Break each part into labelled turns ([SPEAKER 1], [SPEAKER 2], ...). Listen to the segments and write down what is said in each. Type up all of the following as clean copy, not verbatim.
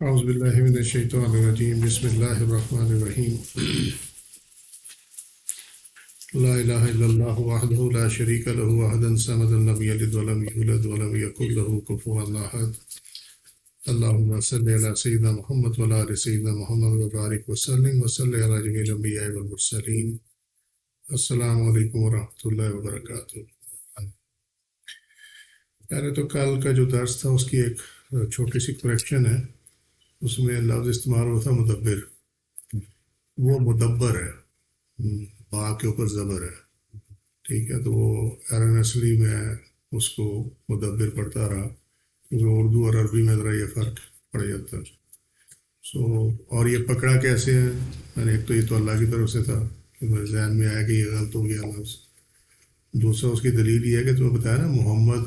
[SPEAKER 1] اعوذ باللہ من الشیطان الرجیم بسم اللہ الرحمن الرحیم لا الہ الا اللہ وحدہ لا شریک لہ وحدا صمدا لم یلد ولم یولد ولم یکن لہ کفوا احد اللہم صلی علی سیدنا محمد وعلی آل سیدنا محمد وبارک وسلم وصلی علی جمیع الانبیاء والمرسلین۔ السلام علیکم ورحمۃ اللہ وبرکاتہ۔ پہلے تو کل کا جو درس تھا اس کی ایک چھوٹی سی کریکشن ہے، اس میں لفظ استعمال ہوا تھا مدبر، وہ مدبر ہے، با کے اوپر زبر ہے، ٹھیک ہے، تو وہ ایرنسلی میں اس کو مدبر پڑھتا رہا کیونکہ اردو اور عربی میں ذرا یہ فرق پڑ جاتا ہے۔ اور یہ پکڑا کیسے ہے، میں نے ایک تو یہ تو اللہ کی طرف سے تھا کہ میرے ذہن میں آیا کہ یہ غلط ہو گیا لفظ، دوسرا اس کی دلیل یہ ہے کہ تمہیں بتایا نا محمد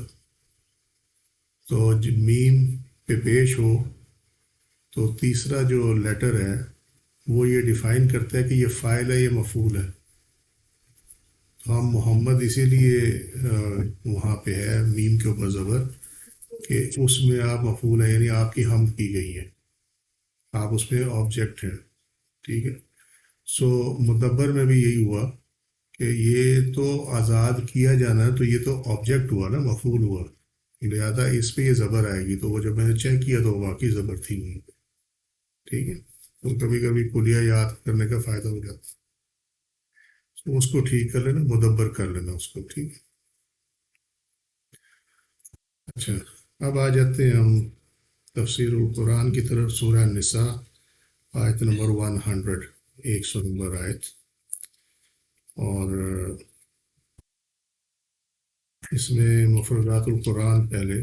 [SPEAKER 1] تو میم پہ پیش ہو تو تیسرا جو لیٹر ہے وہ یہ ڈیفائن کرتا ہے کہ یہ فاعل ہے، یہ مفعول ہے۔ تو ہم محمد اسی لیے وہاں پہ ہے میم کے اوپر زبر کہ اس میں آپ مفعول ہیں، یعنی آپ کی حمد کی گئی ہے، آپ اس میں آبجیکٹ ہیں، ٹھیک ہے۔ سو مدبر میں بھی یہی ہوا کہ یہ تو آزاد کیا جانا ہے، تو یہ تو آبجیکٹ ہوا نا، مفعول ہوا، لہذا اس پہ یہ زبر آئے گی۔ تو وہ جب میں نے چیک کیا تو واقعی زبر تھی وہیں پہ، ٹھیک ہے۔ تو کبھی کبھی کلیہ یاد کرنے کا فائدہ ہو جاتا ہے، تو اس کو ٹھیک کر لینا، مدبر کر لینا اس کو، ٹھیک ہے۔ اچھا، اب آ جاتے ہیں ہم تفسیر القرآن کی طرف، سورہ النساء آیت نمبر 100، 100 نمبر آیت، اور اس میں مفردات القرآن پہلے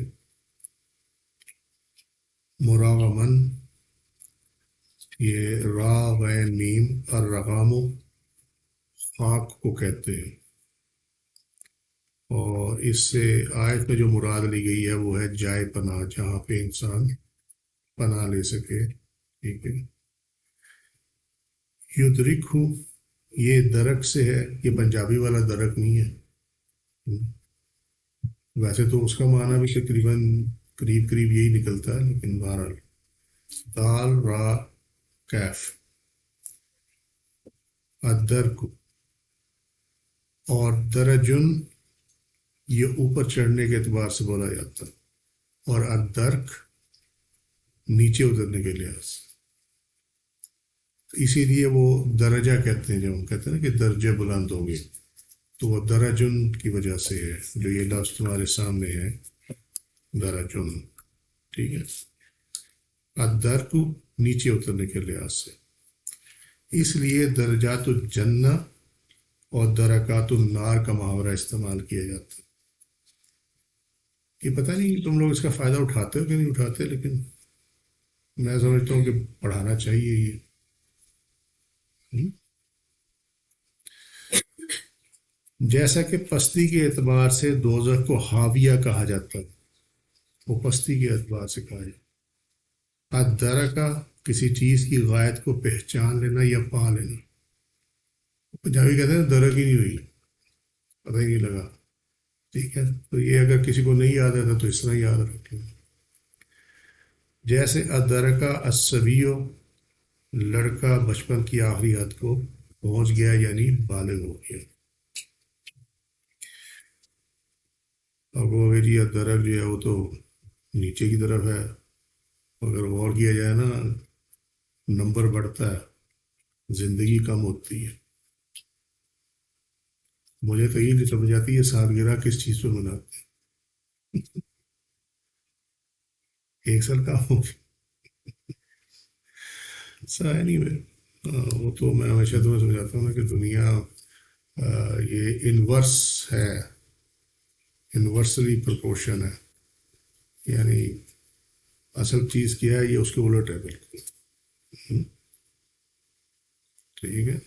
[SPEAKER 1] مراغمن، یہ را غین میم الرغام خاک کو کہتے ہیں، اور اس سے آیت میں جو مراد لی گئی ہے وہ ہے جائے پناہ، جہاں پہ انسان پناہ لے سکے، ٹھیک ہے۔ یدرک ہو، یہ درک سے ہے، یہ پنجابی والا درک نہیں ہے، ویسے تو اس کا معنی بھی تقریباً قریب قریب یہی نکلتا ہے، لیکن بہرحال دال را کیف ادرک، اور درجن یہ اوپر چڑھنے کے اعتبار سے بولا جاتا ہے، اور ادرک نیچے اترنے کے لحاظ سے، اسی لیے وہ درجہ کہتے ہیں، جب ہم کہتے ہیں نا کہ درجے بلند ہوں گے تو وہ درجن کی وجہ سے ہے، جو یہ لفظ تمہارے سامنے ہے درجن، ٹھیک ہے۔ ادرک نیچے اترنے کے لحاظ سے، اس لیے درجات الجنہ اور درکات النار کا محاورہ استعمال کیا جاتا ہے۔ یہ پتہ نہیں تم لوگ اس کا فائدہ اٹھاتے ہو کہ نہیں اٹھاتے، لیکن میں سمجھتا ہوں کہ پڑھانا چاہیے یہ۔ جیسا کہ پستی کے اعتبار سے دوزخ کو حاویہ کہا جاتا ہے، وہ پستی کے اعتبار سے کہا جاتا ہے۔ ادرکا کسی چیز کی غائط کو پہچان لینا یا پا لینا، پنجابی کہتے ہیں درک ہی نہیں ہوئی، پتہ ہی نہیں لگا، ٹھیک ہے۔ تو یہ اگر کسی کو نہیں یاد آتا تو اس طرح یاد رکھ لیں، جیسے ادرکا الصبیو، لڑکا بچپن کی آخری حد کو پہنچ گیا، یعنی بالغ ہو گیا۔ اب وہ جی درک جو ہے وہ تو نیچے کی طرف ہے، اگر غور کیا جائے نا نمبر بڑھتا ہے، زندگی کم ہوتی ہے۔ مجھے تو یہ نہیں سمجھ آتی ہے سالگرہ کس چیز پہ مناتے ہیں، ایک سال کام ہو گیا نہیں وہ تو میں ہمیشہ تمہیں سمجھاتا ہوں نا کہ دنیا یہ انورس ہے، انورسلی پرپورشن ہے، یعنی اصل چیز کیا ہے یہ اس کے الٹ ہے بالکل، ٹھیک ہے۔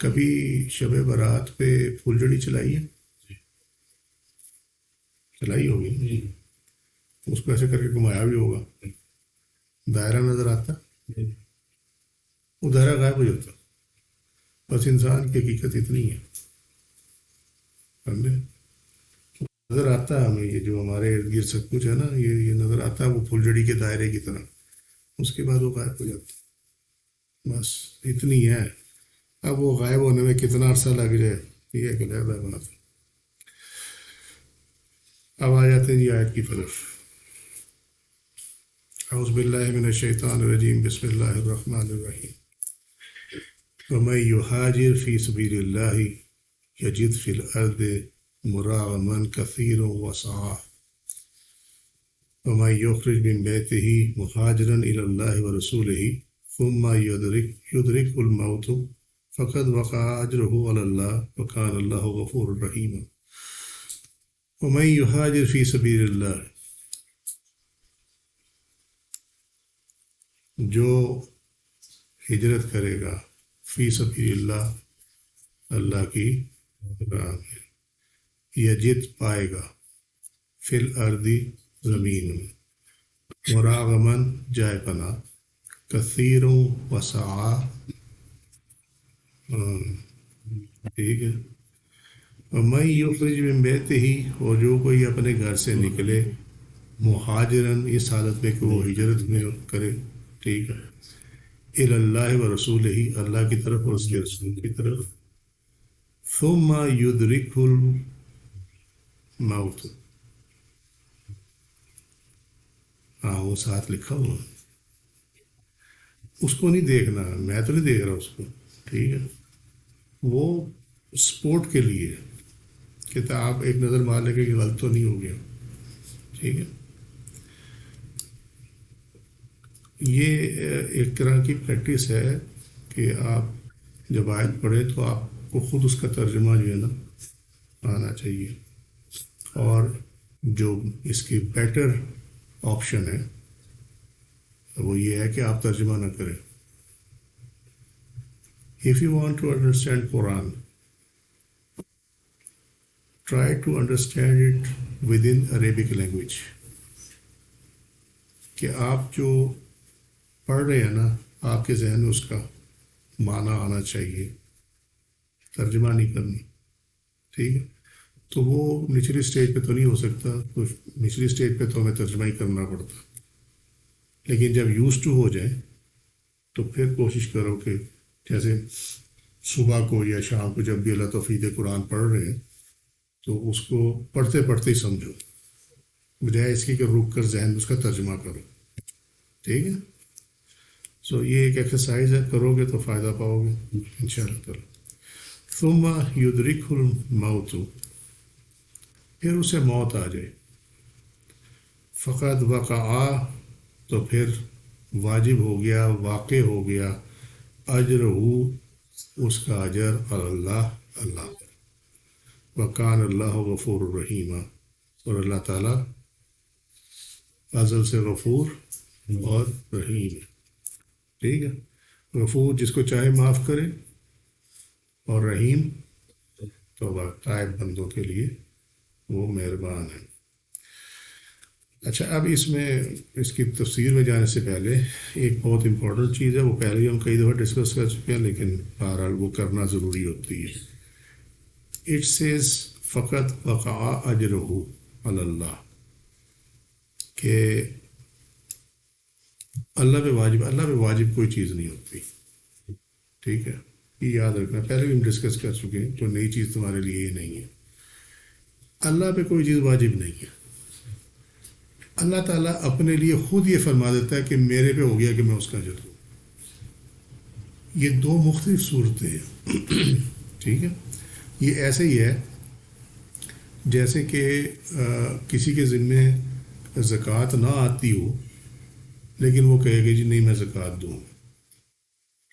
[SPEAKER 1] کبھی شب برات پہ پھلجڑی چلائی ہے، چلائی ہوگی، اس کو ایسے کر کے گھمایا بھی ہوگا، دائرہ نظر آتا، وہ دائرہ غائب ہو جاتا، بس انسان کی حقیقت اتنی ہے، سمجھے، نظر آتا ہے ہمیں یہ جو ہمارے ارد گرد سب کچھ ہے نا، یہ نظر آتا ہے وہ پھلجڑی کے دائرے کی طرح، اس کے بعد وہ غائب ہو جاتا ہے، بس اتنی ہے. اب وہ غائب ہونے میں کتنا عرصہ لگ جائے یہ ایک علیحدہ بات ہے. اب آ جاتے ہیں جی آیت کی طرف. اعوذ باللہ من الشیطان الرجیم، بسم اللہ الرحمن الرحیم. ومن یہاجر فی سبیل اللہ یجد فی الارض مراغما کثیرا وسعا ومن یخرج من بیتہ مہاجرا الی اللہ ورسولہ ثم یدرکہ الموت فقد وقع اجرہ علی اللہ وکان اللہ غفور رحیم. ومن یہاجر فی سبیل اللہ، جو ہجرت کرے گا فی سبیل اللہ، اللہ کی راہ میں، یجد پائے گا، فی الارض زمین میں، مراغمن جائے پناہ، کثیر وسعا ٹھیک ہے. ومن یخرج من بیتہ، اور جو کوئی اپنے گھر سے نکلے، مہاجرن اس حالت میں کہ وہ ہجرت میں کرے، ٹھیک ہے، الی اللہ و رسولہ، اللہ کی طرف اور اس کے رسول کی طرف، ثم یدرکہ الموت، ہاں وہ ساتھ لکھا ہوا، اس کو نہیں دیکھنا، میں تو نہیں دیکھ رہا اس کو، ٹھیک ہے، وہ سپورٹ کے لیے کہ آپ ایک نظر مار لیں کہ غلط تو نہیں ہو گیا، ٹھیک ہے. یہ ایک طرح کی پریکٹس ہے کہ آپ جب آیت پڑھیں تو آپ کو خود اس کا ترجمہ جو ہے نا آنا چاہیے، اور جو اس کی بیٹر آپشن ہے وہ یہ ہے کہ آپ ترجمہ نہ کریں. If you want to understand Quran, try to understand it within Arabic language. کہ آپ جو پڑھ رہے ہیں نا، آپ کے ذہن میں اس کا معنی آنا چاہیے، ترجمہ نہیں کرنا، ٹھیک ہے. تو وہ نچلی سٹیج پہ تو نہیں ہو سکتا، تو نچلی سٹیج پہ تو ہمیں ترجمہ ہی کرنا پڑتا، لیکن جب یوز ٹو ہو جائے تو پھر کوشش کرو کہ جیسے صبح کو یا شام کو جب بھی اللہ تفید قرآن پڑھ رہے ہیں تو اس کو پڑھتے پڑھتے ہی سمجھو، بجائے اس کی کہ رک کر ذہن میں اس کا ترجمہ کرو، ٹھیک ہے. سو یہ ایک ایکسرسائز ہے، کرو گے تو فائدہ پاؤ گے انشاءاللہ تعالی. ثم یدرکہ الموت، پھر اسے موت آ جائے، فقد وقع، تو پھر واجب ہو گیا، واقع ہو گیا، اجرہ، اس کا اجر، اللہ، اللہ پر، وکان اللہ غفور الرحیم، اور اللہ تعالیٰ ازل سے غفور اور رحیم ہے، ٹھیک ہے. غفور جس کو چاہے معاف کرے، اور رحیم توبہ طائب بندوں کے لیے وہ مہربان ہے. اچھا، اب اس میں اس کی تفسیر میں جانے سے پہلے ایک بہت امپورٹنٹ چیز ہے، وہ پہلے ہی ہم کئی دفعہ ڈسکس کر چکے ہیں لیکن بہرحال وہ کرنا ضروری ہوتی ہے. اٹ سیز فقط وقع اجرہ علی اللہ، کہ اللہ پہ واجب کوئی چیز نہیں ہوتی، ٹھیک ہے. یہ یاد رکھنا، پہلے بھی ہم ڈسکس کر چکے ہیں، تو نئی چیز تمہارے لیے یہ نہیں ہے. اللہ پہ کوئی چیز واجب نہیں ہے. اللہ تعالیٰ اپنے لیے خود یہ فرما دیتا ہے کہ میرے پہ ہو گیا کہ میں اس کا اجر دوں. یہ دو مختلف صورتیں ہیں، ٹھیک ہے. یہ ایسے ہی ہے جیسے کہ کسی کے ذمے زکوٰۃ نہ آتی ہو لیکن وہ کہے گا جی نہیں میں زکوٰۃ دوں،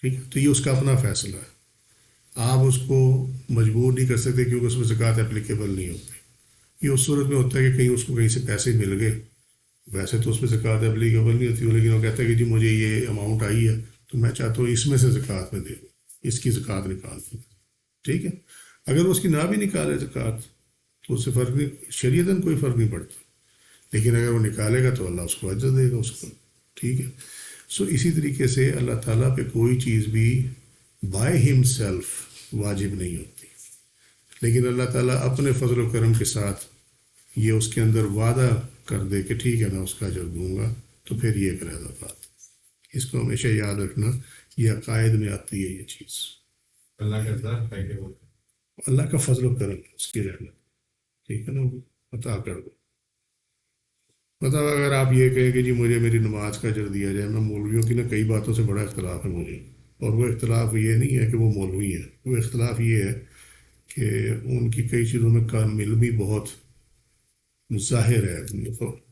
[SPEAKER 1] ٹھیک ہے. تو یہ اس کا اپنا فیصلہ ہے، آپ اس کو مجبور نہیں کر سکتے کیونکہ اس میں زکوٰۃ اپلیکیبل نہیں ہوتی. یہ اس صورت میں ہوتا ہے کہ کہیں اس کو کہیں سے پیسے مل گئے، ویسے تو اس میں زکوٰۃ اپلیکیبل نہیں ہوتی، لیکن وہ کہتا ہے کہ جی مجھے یہ اماؤنٹ آئی ہے تو میں چاہتا ہوں اس میں سے زکوٰۃ میں دے دوں، اس کی زکوٰۃ نکال دوں، ٹھیک ہے. اگر وہ اس کی نہ بھی نکالے زکوٰۃ تو اس سے فرق نہیں، شریعتاً کوئی فرق نہیں پڑتا، لیکن اگر وہ نکالے گا تو اللہ اس کو اجر دے گا اس کو، ٹھیک ہے. سو اسی طریقے سے اللہ تعالیٰ پہ کوئی چیز بھی بائی ہم سیلف واجب نہیں ہوتی، لیکن اللہ تعالیٰ اپنے فضل و کرم کے ساتھ یہ اس کے اندر وعدہ کر دے کہ ٹھیک ہے میں اس کا اجر دوں گا، تو پھر یہ ایک علیحدہ بات. اس کو ہمیشہ یاد رکھنا، یہ عقائد میں آتی ہے یہ چیز.
[SPEAKER 2] اللہ کا ہے کہ وہ
[SPEAKER 1] اللہ کا فضل و کرم، اس کی رحمت، ٹھیک ہے نا، وہ عطا کر دو. مطلب اگر آپ یہ کہیں کہ جی مجھے میری نماز کا اجر دیا جائے، میں مولویوں کی نا کئی باتوں سے بڑا اختلاف ہے مجھے، اور وہ اختلاف یہ نہیں ہے کہ وہ مولوی ہیں، وہ اختلاف یہ ہے کہ ان کی کئی چیزوں میں کام علم بھی بہت ظاہر ہے.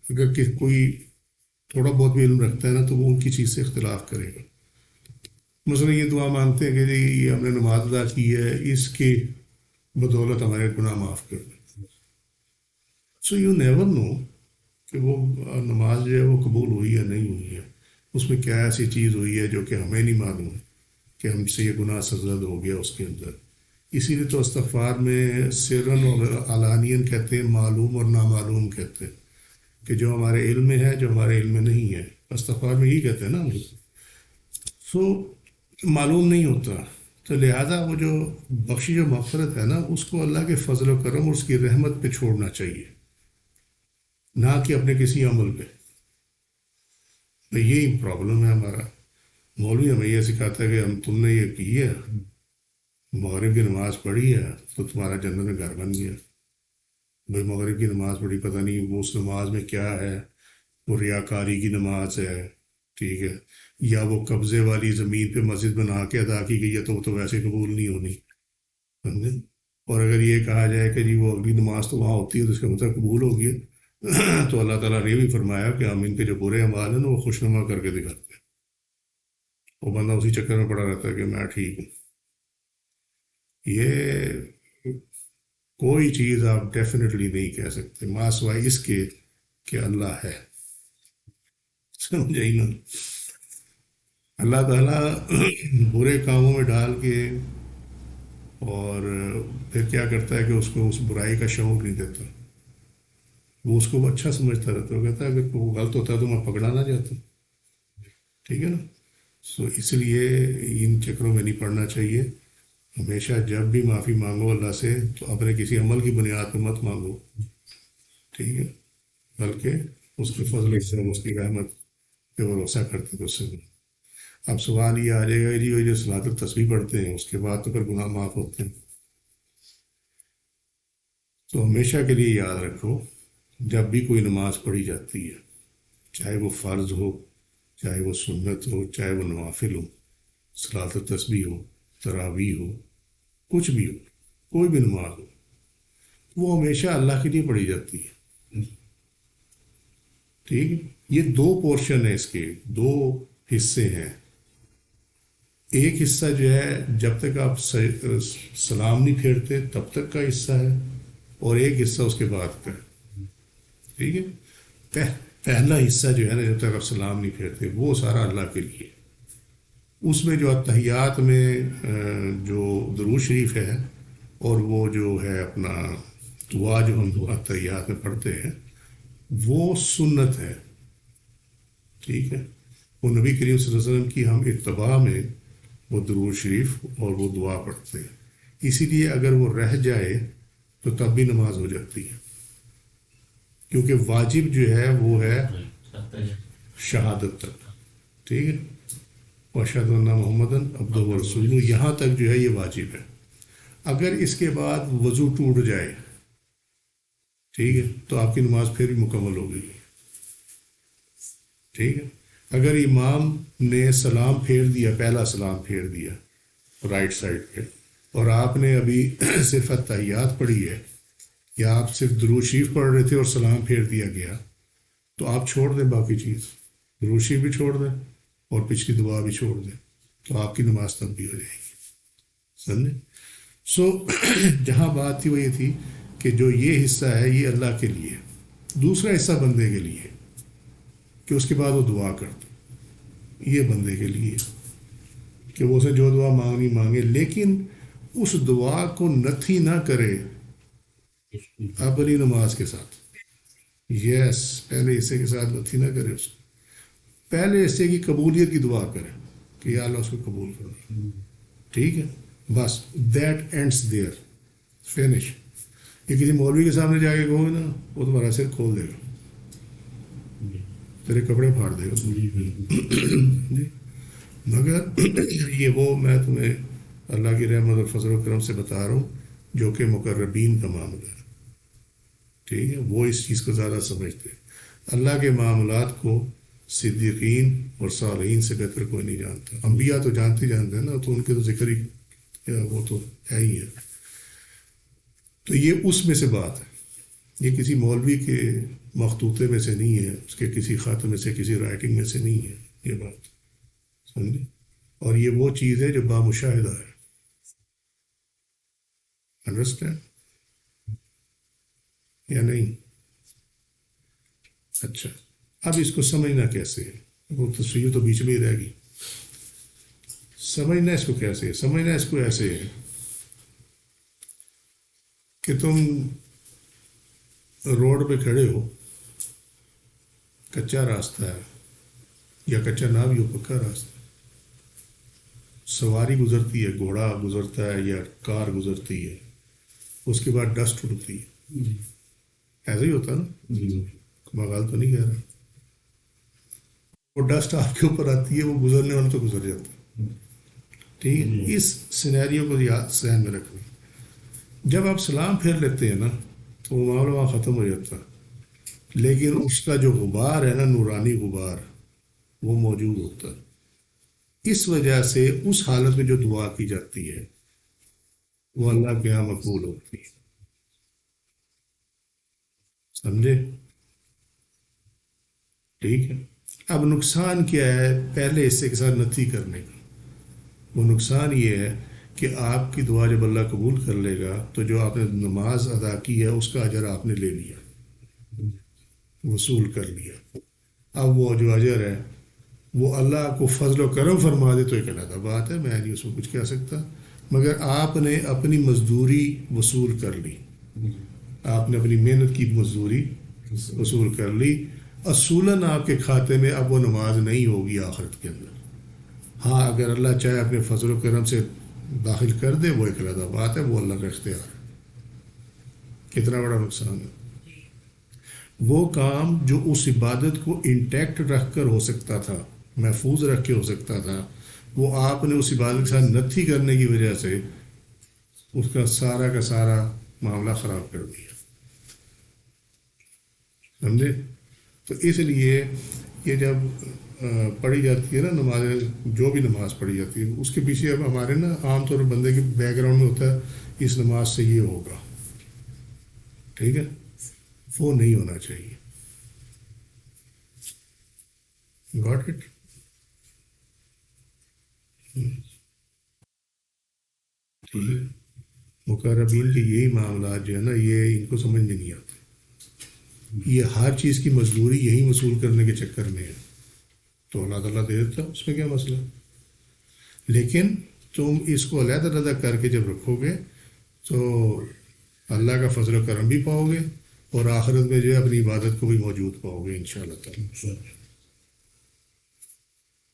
[SPEAKER 1] اگر کوئی تھوڑا بہت بھی علم رکھتا ہے نا تو وہ ان کی چیز سے اختلاف کرے گا. مثلا یہ دعا مانگتے ہیں کہ جی یہ ہم نے نماز ادا کی ہے، اس کی بدولت ہمارے گناہ معاف کر دیں. سو یو نیور نو کہ وہ نماز جو ہے وہ قبول ہوئی یا نہیں ہوئی ہے، اس میں کیا ایسی چیز ہوئی ہے جو کہ ہمیں نہیں معلوم کہ ہم سے یہ گناہ سرزد ہو گیا اس کے اندر. اسی لیے تو استغفار میں سرن اور علانین کہتے ہیں، معلوم اور نامعلوم کہتے ہیں، کہ جو ہمارے علم میں ہے، جو ہمارے علم میں نہیں ہے. استغفار میں یہی کہتے ہیں نا ہم لوگ. سو معلوم نہیں ہوتا، تو لہٰذا وہ جو بخشش و مغفرت ہے نا، اس کو اللہ کے فضل و کرم اور اس کی رحمت پہ چھوڑنا چاہیے، نہ کہ اپنے کسی عمل پہ. یہی پرابلم ہے ہمارا. مولوی ہمیں یہ سکھاتا ہے کہ تم نے یہ کی ہے، مغرب کی نماز پڑھی ہے تو تمہارا جنت میں گھر بن گیا. بھائی مغرب کی نماز پڑھی، پتہ نہیں وہ اس نماز میں کیا ہے، وہ ریاکاری کی نماز ہے، ٹھیک ہے، یا وہ قبضے والی زمین پہ مسجد بنا کے ادا کی گئی ہے تو وہ تو ویسے قبول نہیں ہونی، سمجھے. اور اگر یہ کہا جائے کہ جی وہ اگلی نماز تو وہاں ہوتی ہے تو اس کا مطلب قبول ہو گیا، تو اللہ تعالیٰ نے یہ بھی فرمایا کہ ہم ان کے جو برے اعمال ہیں نا وہ خوشنما کر کے دکھاتے ہیں. وہ بندہ اسی چکر میں پڑا رہتا ہے کہ میں ٹھیک ہوں. یہ کوئی چیز آپ ڈیفینیٹلی نہیں کہہ سکتے ماں سوائے اس کے کہ اللہ ہے. سمجھ آئی نا. اللہ تعالیٰ برے کاموں میں ڈال کے اور پھر کیا کرتا ہے کہ اس کو اس برائی کا شعور نہیں دیتا، وہ اس کو اچھا سمجھتا رہتا ہے. وہ کہتا ہے اگر وہ غلط ہوتا ہے تو میں پکڑا نہ جاتا، ٹھیک ہے نا. سو اس لیے ان چکروں میں نہیں پڑنا چاہیے. ہمیشہ جب بھی معافی مانگو اللہ سے تو اپنے کسی عمل کی بنیاد پہ مت مانگو، ٹھیک ہے، بلکہ اس کے فضل سے، اس کی رحمت پہ بھروسہ کرتے تو اس سے. اب سوال یہ آ جائے گا جی وہ جو صلاۃ التسبیح پڑھتے ہیں اس کے بعد تو پھر گناہ معاف ہوتے ہیں. تو ہمیشہ کے لیے یاد رکھو، جب بھی کوئی نماز پڑھی جاتی ہے، چاہے وہ فرض ہو، چاہے وہ سنت ہو، چاہے وہ نوافل ہو، صلاۃ التسبیح ہو، تراویح ہو، کچھ بھی ہو، کوئی بھی نماز ہو، وہ ہمیشہ اللہ کے لیے پڑھی جاتی ہے. ٹھیک ہے. یہ دو پورشن ہیں، اس کے دو حصے ہیں. ایک حصہ جو ہے جب تک آپ سلام نہیں پھیرتے تب تک کا حصہ ہے، اور ایک حصہ اس کے بعد کا. ٹھیک ہے. پہلا حصہ جو ہے نا جب تک آپ سلام نہیں پھیرتے وہ سارا اللہ کے لیے. اس میں جو اتحیات میں جو درود شریف ہے اور وہ جو ہے اپنا دعا جو ہم اتحیات میں پڑھتے ہیں وہ سنت ہے. ٹھیک ہے. وہ نبی کریم صلی اللہ علیہ وسلم کی ہم اتباع میں وہ درود شریف اور وہ دعا پڑھتے ہیں. اسی لیے اگر وہ رہ جائے تو تب بھی نماز ہو جاتی ہے، کیونکہ واجب جو ہے وہ ہے شہادت تک. ٹھیک ہے. واشہد ان محمدً عبدہ ورسولہ، یہاں تک جو ہے یہ واجب ہے. اگر اس کے بعد وضو ٹوٹ جائے، ٹھیک ہے، تو آپ کی نماز پھر بھی مکمل ہو گئی. ٹھیک ہے. اگر امام نے سلام پھیر دیا، پہلا سلام پھیر دیا رائٹ سائڈ پہ، اور آپ نے ابھی صرف اتحیات پڑھی ہے، یا آپ صرف درود شریف پڑھ رہے تھے اور سلام پھیر دیا گیا، تو آپ چھوڑ دیں باقی چیز، درود شریف بھی چھوڑ دیں اور پچھلی دعا بھی چھوڑ دیں، تو آپ کی نماز تب بھی ہو جائے گی. سمجھے. سو جہاں بات تھی وہ یہ تھی کہ جو یہ حصہ ہے یہ اللہ کے لیے، دوسرا حصہ بندے کے لیے کہ اس کے بعد وہ دعا کر دے. یہ بندے کے لیے کہ وہ اسے جو دعا مانگنی مانگے، لیکن اس دعا کو نتھی نہ کرے اپنی نماز کے ساتھ. یس، پہلے حصے کے ساتھ نتھی نہ کرے، اس کو پہلے حصے کی قبولیت کی دعا کرے کہ یا اللہ اس کو قبول کرو. ٹھیک ہے. بس دیٹ اینڈس دیئر، فینش. یہ کسی مولوی کے سامنے جا کے کہو گے نا، وہ تمہارا سر کھول دے گا، تیرے کپڑے پھاڑ دے گا. سمجھے. مگر یہ وہ میں تمہیں اللہ کی رحمت اور فضل و کرم سے بتا رہا ہوں جو کہ مقربین کا معاملہ ہے. ٹھیک ہے, وہ اس چیز کو زیادہ سمجھتے ہیں. اللہ کے معاملات کو صدیقین اور صالحین سے بہتر کوئی نہیں جانتا. انبیاء تو جانتے ہیں نا, تو ان کے تو ذکر ہی وہ تو ہے ہی ہے. تو یہ اس میں سے بات ہے, یہ کسی مولوی کے مخطوطے میں سے نہیں ہے, اس کے کسی خط میں سے, کسی رائٹنگ میں سے نہیں ہے یہ بات, سمجھے. اور یہ وہ چیز ہے جو بامشاہدہ ہے. انڈرسٹینڈ یا نہیں؟ اچھا, اب اس کو سمجھنا کیسے ہے؟ وہ تصویر تو بیچ میں ہی رہ گئی. سمجھنا اس کو کیسے ہے؟ سمجھنا اس کو ایسے ہے کہ تم روڈ پہ کھڑے ہو, کچا راستہ ہے, یا کچا نہ بھی ہو, پکا راستہ, سواری گزرتی ہے, گھوڑا گزرتا ہے یا کار گزرتی ہے, اس کے بعد ڈسٹ اڑتی ہے. ایسا ہی ہوتا نا, مغال تو نہیں کہہ رہا. وہ ڈسٹ آپ کے اوپر آتی ہے, وہ گزرنے والا تو گزر جاتا ہے. ٹھیک ہے, اس سینیریو کو یاد ذہن میں رکھنا. جب آپ سلام پھیر لیتے ہیں نا تو وہ معاملہ وہاں ختم ہو جاتا ہے, لیکن اس کا جو غبار ہے نا, نورانی غبار, وہ موجود ہوتا ہے. اس وجہ سے اس حالت میں جو دعا کی جاتی ہے وہ اللہ کے یہاں مقبول ہوتی ہے. سمجھے؟ ٹھیک ہے. اب نقصان کیا ہے پہلے حصے کے ساتھ نتھی کرنے کا؟ وہ نقصان یہ ہے کہ آپ کی دعا جب اللہ قبول کر لے گا تو جو آپ نے نماز ادا کی ہے اس کا اجر آپ نے لے لیا, وصول کر لیا. اب وہ جو اجر ہے وہ اللہ کو فضل و کرم فرما دے تو ایک علیحدہ بات ہے, میں نہیں اس میں کچھ کہہ سکتا. مگر آپ نے اپنی مزدوری وصول کر لی, آپ نے اپنی محنت کی مزدوری وصول کر لی. اصولاً آپ کے کھاتے میں اب وہ نماز نہیں ہوگی آخرت کے اندر. ہاں, اگر اللہ چاہے اپنے فضل و کرم سے داخل کر دے وہ ایک علیحدہ بات ہے, وہ اللہ کا اختیار ہے. کتنا بڑا نقصان ہے. وہ کام جو اس عبادت کو انٹیکٹ رکھ کر ہو سکتا تھا, محفوظ رکھ کے ہو سکتا تھا, وہ آپ نے اس عبادت کے ساتھ نتھی کرنے کی وجہ سے اس کا سارا معاملہ خراب کر دیا. سمجھے؟ تو اس لیے یہ جب پڑھی جاتی ہے نا نماز, جو بھی نماز پڑھی جاتی ہے اس کے پیچھے اب ہمارے نا عام طور پر بندے کے بیک گراؤنڈ میں ہوتا ہے اس نماز سے یہ ہوگا. ٹھیک ہے, وہ نہیں ہونا چاہیے. Got it? ٹھیک ہے. مقربین کے یہی معاملات جو ہے نا یہ ان کو سمجھ میں نہیں آتے. یہ ہر چیز کی مزدوری یہی وصول کرنے کے چکر میں ہے تو اللہ تعالیٰ دے دیتا, اس میں کیا مسئلہ. لیکن تم اس کو علیحدہ علیحدہ کر کے جب رکھو گے تو اللہ کا فضل و کرم بھی پاؤ گے اور آخرت میں جو ہے اپنی عبادت کو بھی موجود پاؤ گے انشاءاللہ تعالیٰ.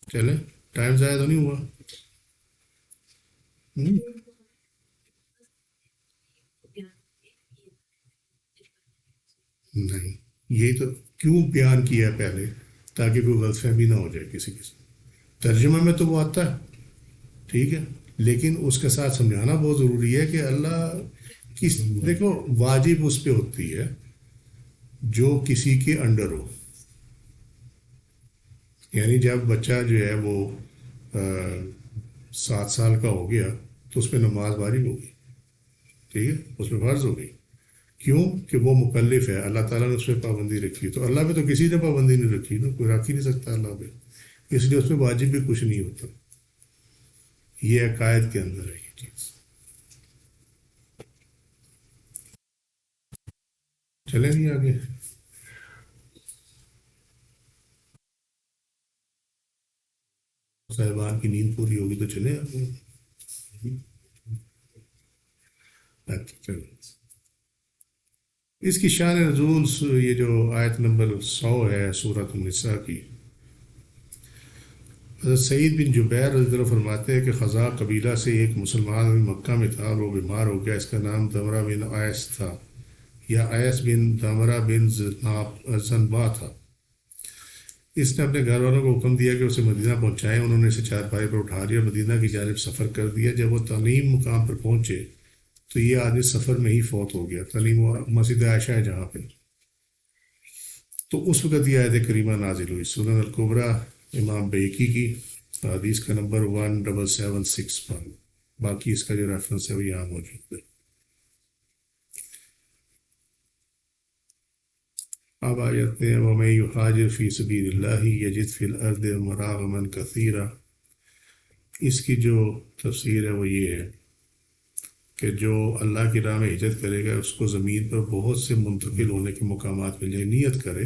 [SPEAKER 1] چلیں, ٹائم ضائع تو نہیں ہوا؟ نہیں, یہی تو کیوں بیان کیا ہے پہلے, تاکہ کوئی غلط فہمی نہ ہو جائے کسی سے. ترجمہ میں تو وہ آتا ہے, ٹھیک ہے, لیکن اس کے ساتھ سمجھانا بہت ضروری ہے کہ اللہ کس, دیکھو واجب اس پہ ہوتی ہے جو کسی کے انڈر ہو. یعنی جب بچہ جو ہے وہ 7 سال کا ہو گیا تو اس پہ نماز واجب ہوگی. ٹھیک ہے, اس پہ فرض ہوگی. کیوں کہ وہ مکلف ہے, اللہ تعالیٰ نے اس پہ پابندی رکھی. تو اللہ پہ تو کسی نے پابندی نہیں رکھی نا, کوئی رکھ ہی نہیں سکتا اللہ پہ, اس لیے اس پہ واجب بھی کچھ نہیں ہوتا. یہ عقائد کے اندر ہے یہ چیز. چلیں نہیں آگے. صاحبان کی نیند پوری ہوگی تو چلے آگے. اچھا چلو. اس کی شان نزول یہ جو آیت نمبر 100 ہے سورۃ النساء کی, حضرت سعید بن جبیر رضی اللہ عنہ فرماتے ہیں کہ خزاع قبیلہ سے ایک مسلمان مکہ میں تھا اور وہ بیمار ہو گیا. اس کا نام دمرہ بن آیس تھا یا آیس بن دمرہ بن زنبا تھا. اس نے اپنے گھر والوں کو حکم دیا کہ اسے مدینہ پہنچائیں. انہوں نے اسے چارپائی پر اٹھا لیا اور مدینہ کی جانب سفر کر دیا. جب وہ تنعیم مقام پر پہنچے تو یہ آدمی سفر میں ہی فوت ہو گیا. تنعیم مسجد عائشہ ہے جہاں پہ. تو اس وقت یہ آیت کریمہ نازل ہوئی. سنن الکبریٰ امام بیہقی کی حدیث کا نمبر 17761. باقی اس کا جو ریفرنس ہے وہ یہاں موجود ہے. اب آیت میں وَمَن يُهَاجِرْ فِي سَبِيلِ اللَّهِ يَجِدْ فِي الْأَرْضِ مُرَاغَمًا كَثِيرًا. اس کی جو تفسیر ہے وہ یہ ہے کہ جو اللہ کی راہ میں ہجرت کرے گا اس کو زمین پر بہت سے منتقل ہونے کے مقامات ملیں. نیت کرے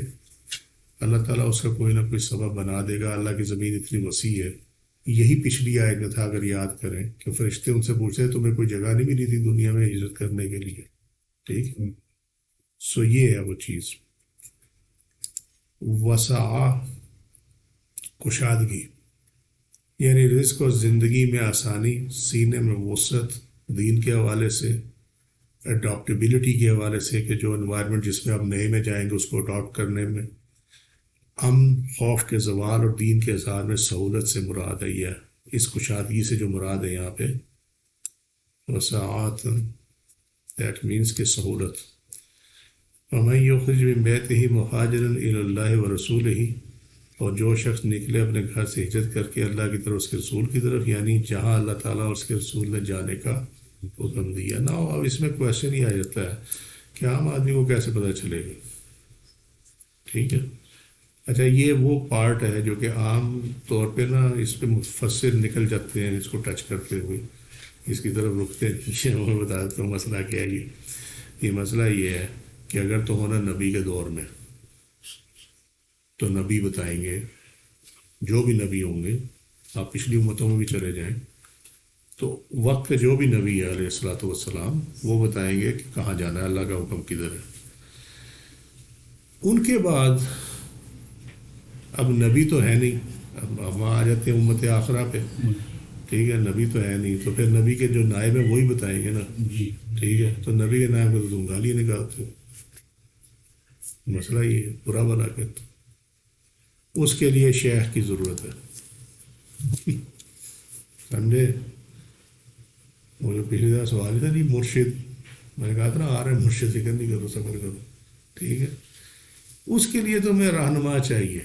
[SPEAKER 1] اللہ تعالیٰ اس کا کوئی نہ کوئی سبب بنا دے گا. اللہ کی زمین اتنی وسیع ہے. یہی پچھلی آیت میں تھا اگر یاد کریں کہ فرشتے ان سے پوچھتے تمہیں کوئی جگہ نہیں ملی تھی دنیا میں ہجرت کرنے کے لیے. ٹھیک. سو یہ ہے وہ چیز. وسع کشادگی یعنی رزق اور زندگی میں آسانی, سینے میں وسعت دین کے حوالے سے, اڈاپٹیبلٹی کے حوالے سے کہ جو انوائرمنٹ جس میں آپ نئے میں جائیں گے اس کو اڈاپٹ کرنے میں, امن خوف کے زوال اور دین کے اظہار میں سہولت سے مراد ہے. یہ اس کشادگی سے جو مراد ہے یہاں پہ وسعات, دیٹ مینس کہ سہولت. وَمَن يُخْرِجْ مِن بَيْتِهِ مُهَاجِرًا إِلَى اللَّهِ وَرَسُولِهِ, اور جو شخص نکلے اپنے گھر سے ہجرت کر کے اللہ کی طرف اس کے رسول کی طرف, یعنی جہاں اللہ تعالیٰ اور اس کے رسول نے جانے کا حکم دیا. نا اب اس میں کویشچن ہی آ جاتا ہے کہ عام آدمی کو کیسے پتہ چلے گا. ٹھیک ہے. اچھا یہ وہ پارٹ ہے جو کہ عام طور پہ نا اس پہ مفسر نکل جاتے ہیں اس کو ٹچ کرتے ہوئے, اس کی طرف رکتے نہیں. میں بتا دیتا ہوں مسئلہ کیا ہے. یہ مسئلہ یہ ہے کہ اگر تو ہونا نبی کے دور میں تو نبی بتائیں گے, جو بھی نبی ہوں گے, آپ پچھلی امتوں میں بھی چلے جائیں تو وقت کے جو بھی نبی ہے علیہ الصلوۃ والسلام وہ بتائیں گے کہ کہاں جانا ہے, اللہ کا حکم کدھر ہے. ان کے بعد اب نبی تو ہے نہیں, اب وہاں آ جاتے ہیں امت آخرہ پہ. ٹھیک ہے. نبی تو ہے نہیں تو پھر نبی کے جو نائب ہیں وہی بتائیں گے نا. ٹھیک ہے. تو نبی کے نائب کو تو تم گالی نکالتے ہو. مسئلہ یہ ہے برا بلا کہتے. اس کے لیے شیخ کی ضرورت ہے. سمجھے. وہ جو پچھلی دفعہ سوال تھا نہیں مرشد, میں نے کہا تھا نا آ رہے مرشد فکر نہیں کرو صبر کرو. ٹھیک ہے. اس کے لیے تو میں رہنما چاہیے.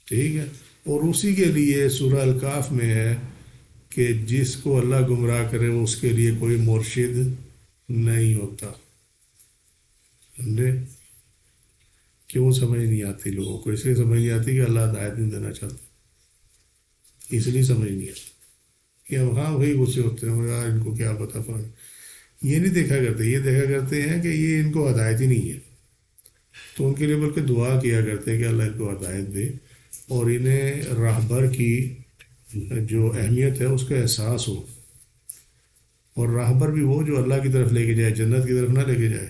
[SPEAKER 1] ٹھیک ہے. اور اسی کے لیے سورہ الکاف میں ہے کہ جس کو اللہ گمراہ کرے وہ اس کے لیے کوئی مرشد نہیں ہوتا. سمجھے. کیوں سمجھ نہیں آتی لوگوں کو؟ اس لیے سمجھ نہیں آتی کہ اللہ ہدایت نہیں دینا چاہتا, اس لیے سمجھ نہیں آتی کہ اب ہاں وہی غصے ہوتے ہیں یار ان کو کیا پتہ. فون یہ نہیں دیکھا کرتے, یہ دیکھا کرتے ہیں کہ یہ ان کو ہدایت ہی نہیں ہے تو ان کے لیے بلکہ دعا کیا کرتے ہیں کہ اللہ ان کو ہدایت دے اور انہیں راہبر کی جو اہمیت ہے اس کا احساس ہو. اور راہبر بھی وہ جو اللہ کی طرف لے کے جائے, جنت کی طرف نہ لے کے جائے.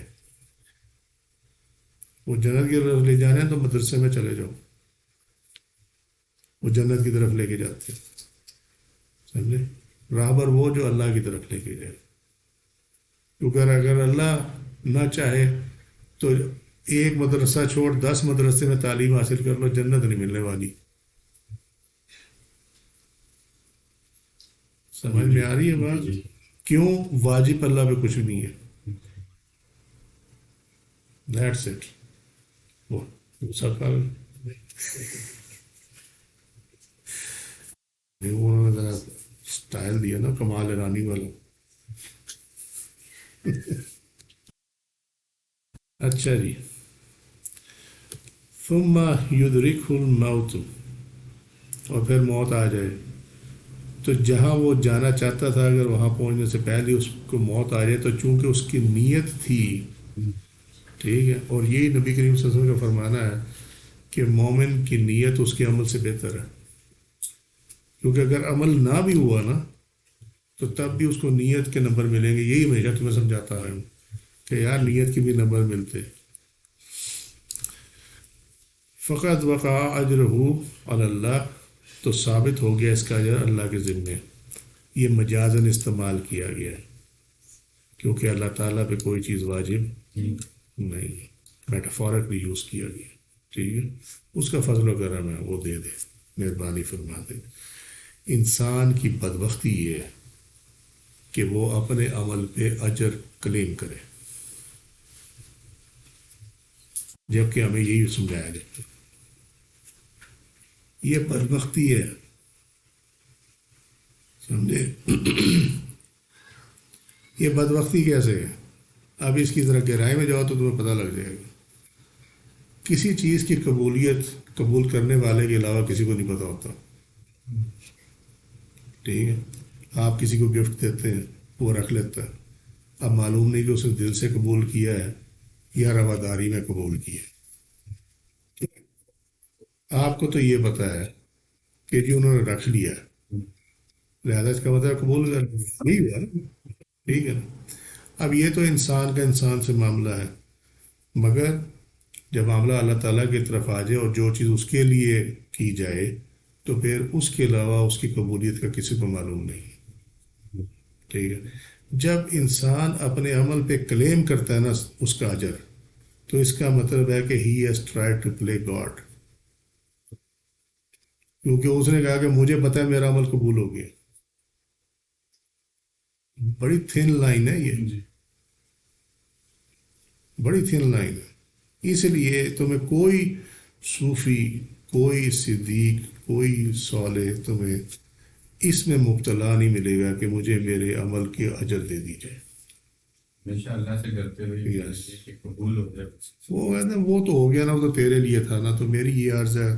[SPEAKER 1] وہ جنت کی طرف لے جانا ہے تو مدرسے میں چلے جاؤ, وہ جنت کی طرف لے کے جاتے ہیں. سمجھے. راہبر وہ جو اللہ کی طرف لے کے جائے. کیونکہ اگر اللہ نہ چاہے تو ایک مدرسہ چھوڑ 10 مدرسے میں تعلیم حاصل کر لو, جنت نہیں ملنے والی. سمجھ میں آ رہی ہے بات؟ کیوں؟ واجب اللہ پہ کچھ نہیں ہے. That's it. وہ سرکار انہوں نے ذرا اسٹائل دیا نا کمال ایرانی والا. اچھا جی. ثم یدرکہ الموت, اور پھر موت آ جائے. تو جہاں وہ جانا چاہتا تھا اگر وہاں پہنچنے سے پہلے اس کو موت آ جائے تو چونکہ اس کی نیت تھی. ٹھیک ہے. اور یہی نبی کریم صلی اللہ علیہ وسلم کا فرمانا ہے کہ مومن کی نیت اس کے عمل سے بہتر ہے. کیونکہ اگر عمل نہ بھی ہوا نا تو تب بھی اس کو نیت کے نمبر ملیں گے. یہی ہمیشہ تمہیں سمجھاتا ہے کہ یار نیت کے بھی نمبر ملتے. فقط وقع اجرہ علی اللہ, تو ثابت ہو گیا اس کا اجر اللہ کے ذمے. یہ مجازن استعمال کیا گیا ہے کیونکہ اللہ تعالیٰ پہ کوئی چیز واجب نہیں, میٹافورکلی یوز کیا گیا. ٹھیک ہے، اس کا فضل و کرم ہے، وہ دے دے، مہربانی فرما دے۔ انسان کی بدبختی یہ ہے کہ وہ اپنے عمل پہ اجر کلیم کرے، جبکہ ہمیں یہی سمجھایا جاتا ہے۔ یہ بدبختی ہے، سمجھے؟ یہ بدبختی کیسے ہے؟ اب اس کی ذرا گہرائی میں جاؤ تو تمہیں پتہ لگ جائے گا۔ کسی چیز کی قبولیت قبول کرنے والے کے علاوہ کسی کو نہیں پتہ ہوتا، ٹھیک ہے؟ آپ کسی کو گفٹ دیتے ہیں، وہ رکھ لیتا ہے، اب معلوم نہیں کہ اس نے دل سے قبول کیا ہے یا رواداری میں قبول کیا ہے۔ آپ کو تو یہ پتہ ہے کہ جی انہوں نے رکھ لیا ہے، لہٰذا اس کا مطلب قبول کر لیا، یہی ہوا نا، ٹھیک ہے نا؟ اب یہ تو انسان کا انسان سے معاملہ ہے، مگر جب معاملہ اللہ تعالیٰ کی طرف آ جائے اور جو چیز اس کے لیے کی جائے تو پھر اس کے علاوہ اس کی قبولیت کا کسی کو معلوم نہیں، ٹھیک ہے؟ جب انسان اپنے عمل پہ کلیم کرتا ہے نا اس کا اجر، تو اس کا مطلب ہے کہ he has try to play God, کیونکہ اس نے کہا کہ مجھے پتہ ہے میرا عمل قبول ہو گیا۔ بڑی تھن لائن ہے یہ،
[SPEAKER 2] جی
[SPEAKER 1] بڑی تھن لائن ہے۔ اس لیے تمہیں کوئی صوفی، کوئی صدیق، کوئی صالح تمہیں اس میں مبتلا نہیں ملے گا کہ مجھے میرے عمل کی اجر دے دی جائے۔
[SPEAKER 2] ہمیشہ اللہ سے کرتے ہوئے یہ
[SPEAKER 1] Yes.
[SPEAKER 2] کہ قبول ہو جائے۔
[SPEAKER 1] وہ کہتے ہیں وہ تو ہو گیا نا، وہ تو تیرے لیے تھا نا، تو میری یہ عرض ہے،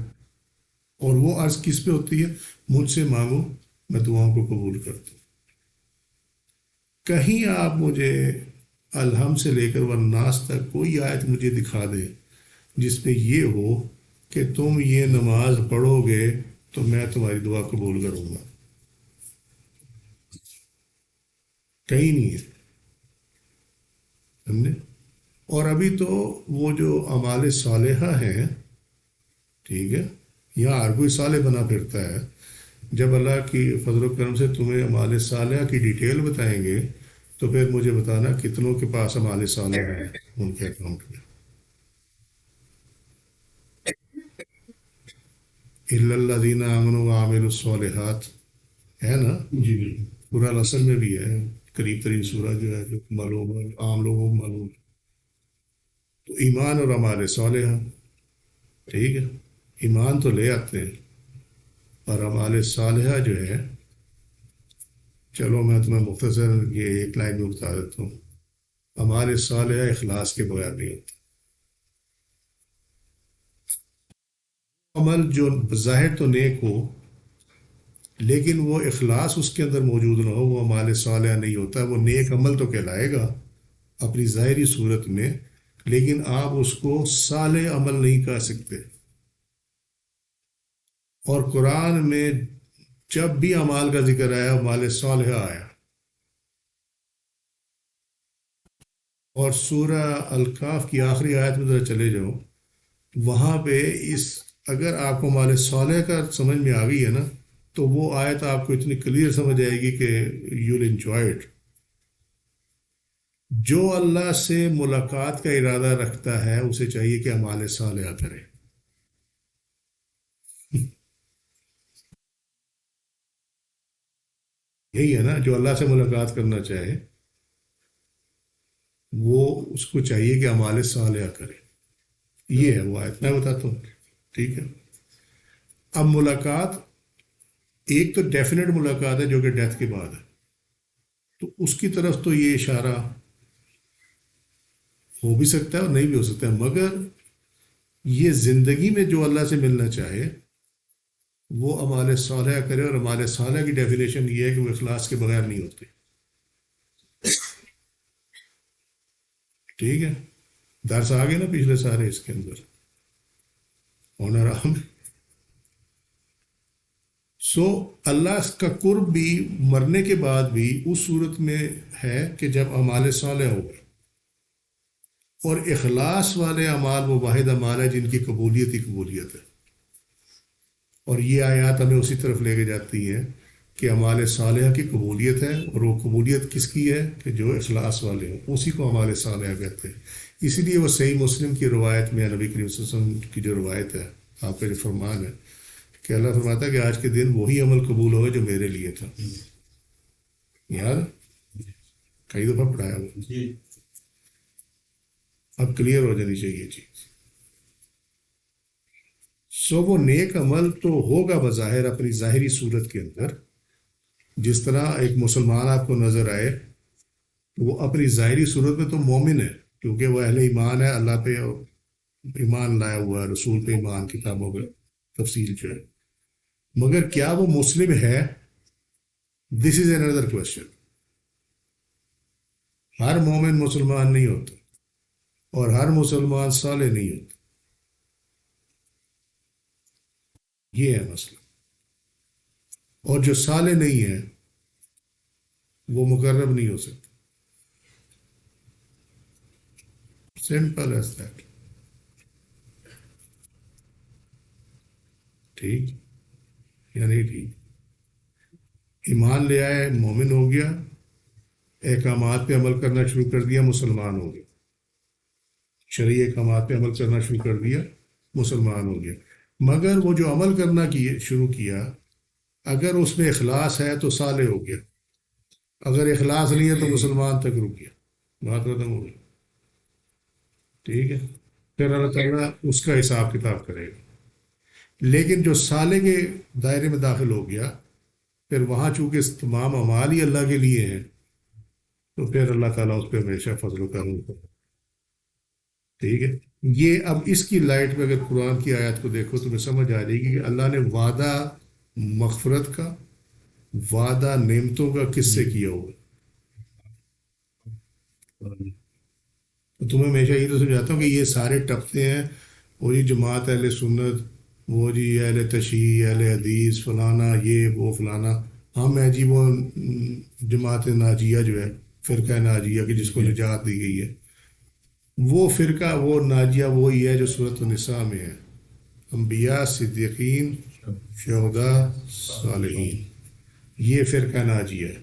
[SPEAKER 1] اور وہ عرض کس پہ ہوتی ہے؟ مجھ سے مانگو میں دعاؤں کو قبول کرتا ہوں۔ کہیں آپ مجھے الحم سے لے کر والناس تک کوئی آیت مجھے دکھا دے جس پہ یہ ہو کہ تم یہ نماز پڑھو گے تو میں تمہاری دعا قبول کروں گا، کہیں نہیں ہے، سمجھے؟ اور ابھی تو وہ جو اعمال صالحہ ہیں، ٹھیک ہے، یہاں ہر کوئی صالح بنا پھرتا ہے، جب اللہ کی فضل و کرم سے تمہیں اعمال صالحہ کی ڈیٹیل بتائیں گے تو پھر مجھے بتانا کتنوں کے پاس اعمال صالحہ ہیں ان کے اکاؤنٹ میں۔ الا الذین آمنوا وعملوا الصالحات ہے نا،
[SPEAKER 2] جی بالکل۔
[SPEAKER 1] سورہ العصر میں بھی ہے، قریب ترین سورہ جو ہے، جو معلوم ہے، عام لوگوں کو معلوم ہے۔ تو ایمان اور اعمال صالحہ، ٹھیک ہے، ایمان تو لے آتے ہیں، اور اعمال صالحہ جو ہے، چلو میں تمہیں مختصر یہ ایک لائن میں بتا دیتا ہوں۔ اعمال صالحہ اخلاص کے بغیر نہیں ہوتا۔ عمل جو بظاہر تو نیک ہو لیکن وہ اخلاص اس کے اندر موجود نہ ہو، وہ اعمال صالحہ نہیں ہوتا۔ وہ نیک عمل تو کہلائے گا اپنی ظاہری صورت میں، لیکن آپ اس کو صالح عمل نہیں کہہ سکتے۔ اور قرآن میں جب بھی اعمال کا ذکر آیا، اعمال صالحہ آیا۔ اور سورہ الکاف کی آخری آیت میں ذرا چلے جاؤ، وہاں پہ اگر آپ کو اعمال صالح کا سمجھ میں آ گئی ہے نا تو وہ آیت آپ کو اتنی کلیئر سمجھ آئے گی کہ یو ول انجوائے اٹ۔ جو اللہ سے ملاقات کا ارادہ رکھتا ہے اسے چاہیے کہ اعمال صالحہ کرے۔ یہی ہے نا، جو اللہ سے ملاقات کرنا چاہے وہ اس کو چاہیے کہ اعمال صالحہ کرے۔ یہ ہے وہ آیت، میں بتاتا ہوں، ٹھیک ہے؟ اب ملاقات ایک تو ڈیفینیٹ ملاقات ہے جو کہ ڈیتھ کے بعد ہے، تو اس کی طرف تو یہ اشارہ ہو بھی سکتا ہے اور نہیں بھی ہو سکتا ہے، مگر یہ زندگی میں جو اللہ سے ملنا چاہے وہ اعمال صالحہ کرے، اور اعمال صالحہ کی ڈیفینیشن یہ ہے کہ وہ اخلاص کے بغیر نہیں ہوتے، ٹھیک ہے؟ درس آگے نا پچھلے سارے اس کے اندر ہونا رہا میں۔ سو اللہ کا قرب بھی مرنے کے بعد بھی اس صورت میں ہے کہ جب اعمال صالح ہو گئے، اور اخلاص والے اعمال وہ واحد اعمال ہے جن کی قبولیت ہی قبولیت ہے۔ اور یہ آیات ہمیں اسی طرف لے کے جاتی ہیں کہ اعمال صالحہ کی قبولیت ہے، اور وہ قبولیت کس کی ہے کہ جو اخلاص والے ہوں، اسی کو اعمال صالحہ کہتے ہیں۔ اسی لیے وہ صحیح مسلم کی روایت میں نبی کریم صلی اللہ علیہ وسلم کی جو روایت ہے، آپ کا جو فرمان ہے کہ اللہ فرماتا ہے کہ آج کے دن وہی عمل قبول ہوگا جو میرے لیے تھا. یاد کئی دفعہ پڑھایا وہ،
[SPEAKER 2] جی
[SPEAKER 1] اب کلیئر ہو جانی چاہیے چیز. سو وہ نیک عمل تو ہوگا بظاہر اپنی ظاہری صورت کے اندر، جس طرح ایک مسلمان آپ کو نظر آئے وہ اپنی ظاہری صورت میں تو مومن ہے کیونکہ وہ اہل ایمان ہے، اللہ پہ ایمان لایا ہوا ہے، رسول پہ ایمان، کتابوں پہ تفصیل جو ہے، مگر کیا وہ مسلم ہے؟ دس از اندر کوشچن. ہر مومن مسلمان نہیں ہوتا اور ہر مسلمان صالح نہیں ہوتا، یہ ہے مسئلہ. اور جو صالح نہیں ہے وہ مقرب نہیں ہو سکتا. Simple as that. ٹھیک یا نہیں ٹھیک؟ ایمان لے آئے، مومن ہو گیا، احکامات پہ عمل کرنا شروع کر دیا، مسلمان ہو گیا. شرعی احکامات پہ عمل کرنا شروع کر دیا، مسلمان ہو گیا. مگر وہ جو عمل کرنا شروع کیا، اگر اس میں اخلاص ہے تو صالح ہو گیا، اگر اخلاص نہیں ہے تو مسلمان تک رک گیا، بات ختم ہو گئی. ٹھیک ہے، پھر اللہ تعالیٰ اس کا حساب کتاب کرے گا. لیکن جو صالح کے دائرے میں داخل ہو گیا، پھر وہاں چونکہ تمام اعمال ہی اللہ کے لیے ہیں تو پھر اللہ تعالیٰ اس پہ ہمیشہ فضل و کرم کرے. ٹھیک ہے. یہ اب اس کی لائٹ میں اگر قرآن کی آیات کو دیکھو تو تمہیں سمجھ آ جائے گی کہ اللہ نے وعدہ مغفرت کا، وعدہ نعمتوں کا کس سے کیا ہوا. تو تمہیں ہمیشہ یہ تو سمجھاتا ہوں کہ یہ سارے ٹپتے ہیں، وہ جی جماعت اہل سنت، وہ جی اہل تشیع، اہل حدیث، فلانا یہ وہ فلانا. ہم ہیں جی وہ جماعت ناجیہ جو ہے، فرقہ ناجیہ کہ جس کو نجات دی گئی ہے. وہ فرقہ، وہ ناجیہ وہی ہے جو سورۃ النساء میں ہے، انبیاء، صدیقین، شہداء، صالحین. یہ فرقہ ناجیہ ہے.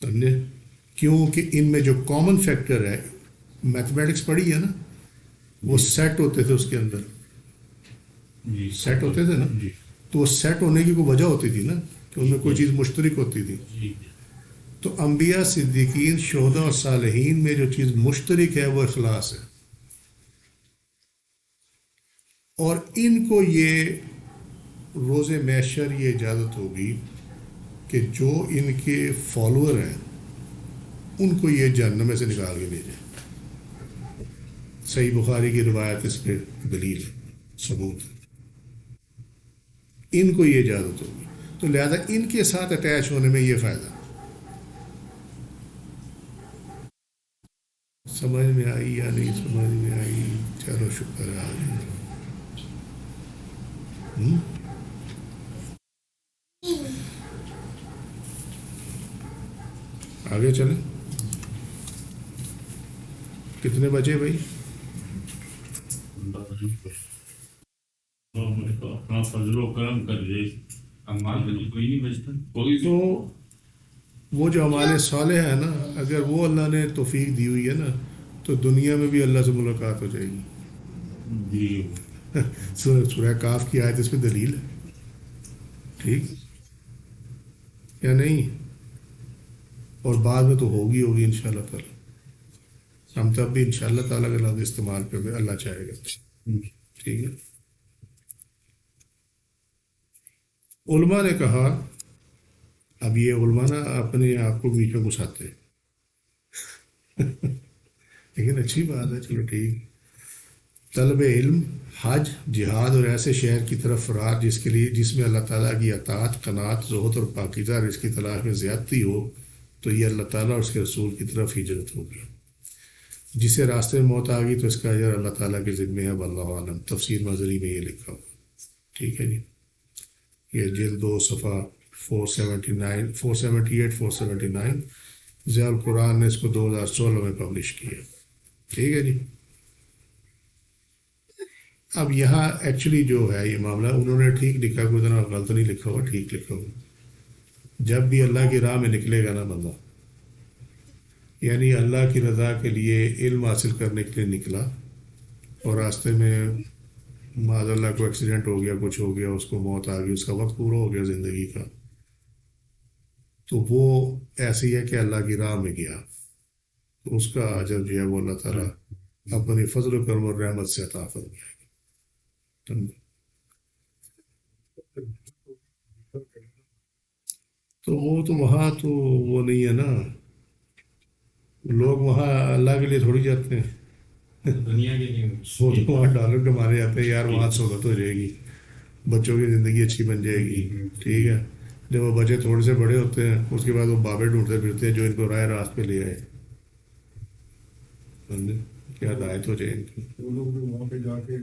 [SPEAKER 1] سمجھے؟ کیونکہ ان میں جو کامن فیکٹر ہے، میتھمیٹکس پڑھی ہے نا، وہ سیٹ ہوتے تھے اس کے اندر،
[SPEAKER 2] جی
[SPEAKER 1] سیٹ ہوتے تھے نا.
[SPEAKER 2] جی
[SPEAKER 1] تو وہ سیٹ ہونے کی کوئی وجہ ہوتی تھی نا کہ ان میں کوئی چیز مشترک ہوتی تھی.
[SPEAKER 2] جی
[SPEAKER 1] تو انبیاء، صدیقین، شہداء اور صالحین میں جو چیز مشترک ہے وہ اخلاص ہے. اور ان کو یہ روز محشر یہ اجازت ہوگی کہ جو ان کے فالوور ہیں ان کو یہ جہنم میں سے نکال کے بھیجیں. صحیح بخاری کی روایت اس پہ دلیل ہے، ثبوت ہے. ان کو یہ اجازت ہوگی، تو لہذا ان کے ساتھ اٹیچ ہونے میں یہ فائدہ. سمجھ میں آئی یا نہیں سمجھ میں آئی؟ چلو شکر ہے آگے. آگے چلیں. کتنے بجے بھائی؟
[SPEAKER 3] اپنا فضل و کرم کر دے.
[SPEAKER 2] امال میں تو کوئی نہیں بچتا.
[SPEAKER 3] کوئی
[SPEAKER 1] تو وہ جو ہمارے صالح ہیں نا، اگر وہ اللہ نے توفیق دی ہوئی ہے نا تو دنیا میں بھی اللہ سے ملاقات ہو جائے گی.
[SPEAKER 3] جی
[SPEAKER 1] سورہ کاف کی آیت اس پہ دلیل ہے. ٹھیک یا نہیں؟ اور بعد میں تو ہوگی انشاءاللہ تعالی. ہم تب بھی انشاءاللہ تعالیٰ کا لفظ استعمال پہ بھی اللہ چاہے گا. ٹھیک ہے. علماء نے کہا، اب یہ علماء نا اپنے آپ کو بیچ میں گھساتے ہیں لیکن اچھی بات ہے، چلو ٹھیک. طلب علم، حج، جہاد اور ایسے شہر کی طرف فرار جس میں اللہ تعالیٰ کی اطاعت، قناعت، زہد اور پاکیزہ رزق کی تلاش میں زیادتی ہو تو یہ اللہ تعالیٰ اور اس کے رسول کی طرف ہجرت ہوگی. جسے راستے میں موت آ گئی تو اس کا اجر اللہ تعالیٰ کے ذمے ہے، واللہ عالم. تفسیر مظہری میں یہ لکھا ہوا. ٹھیک ہے جی. یہ جلد 2 صفحہ 478 479. ضیاء القرآن نے اس کو 2016 میں پبلش کیا. ٹھیک ہے جی. اب یہاں ایکچولی جو ہے یہ معاملہ انہوں نے ٹھیک لکھا، کوئی اتنا غلط نہیں لکھا ہوا، ٹھیک لکھا ہوا. جب بھی اللہ کی راہ میں نکلے گا نا بندہ یعنی اللہ کی رضا کے لیے علم حاصل کرنے کے لیے نکلا اور راستے میں معاذ اللہ کو ایکسیڈنٹ ہو گیا، کچھ ہو گیا، اس کو موت آ گئی، اس کا وقت پورا ہو گیا زندگی کا، تو وہ ایسے ہی ہے کہ اللہ کی راہ میں گیا، تو اس کا اجر جو ہے وہ اللہ تعالیٰ اپنی فضل و کرم اور رحمت سے عطا فرمائے گا۔ تو وہ تو وہاں تو وہ نہیں ہے نا، لوگ وہاں اللہ کے لیے تھوڑی جاتے ہیں،
[SPEAKER 2] دنیا کے لیے
[SPEAKER 1] وہ تو وہاں ڈالر کمانے جاتے ہیں، یار وہاں سہولت ہو جائے گی، بچوں کی زندگی اچھی بن جائے گی، ٹھیک ہے، جب وہ بچے تھوڑے سے بڑے ہوتے ہیں اس کے بعد وہ بابے ڈھونڈتے پھرتے ہیں جو ان کو راہ راست پہ لے آئے، سمجھے؟ کیا ہدایت ہو جائے ان کی۔
[SPEAKER 4] وہ لوگ بھی وہاں پہ جا کے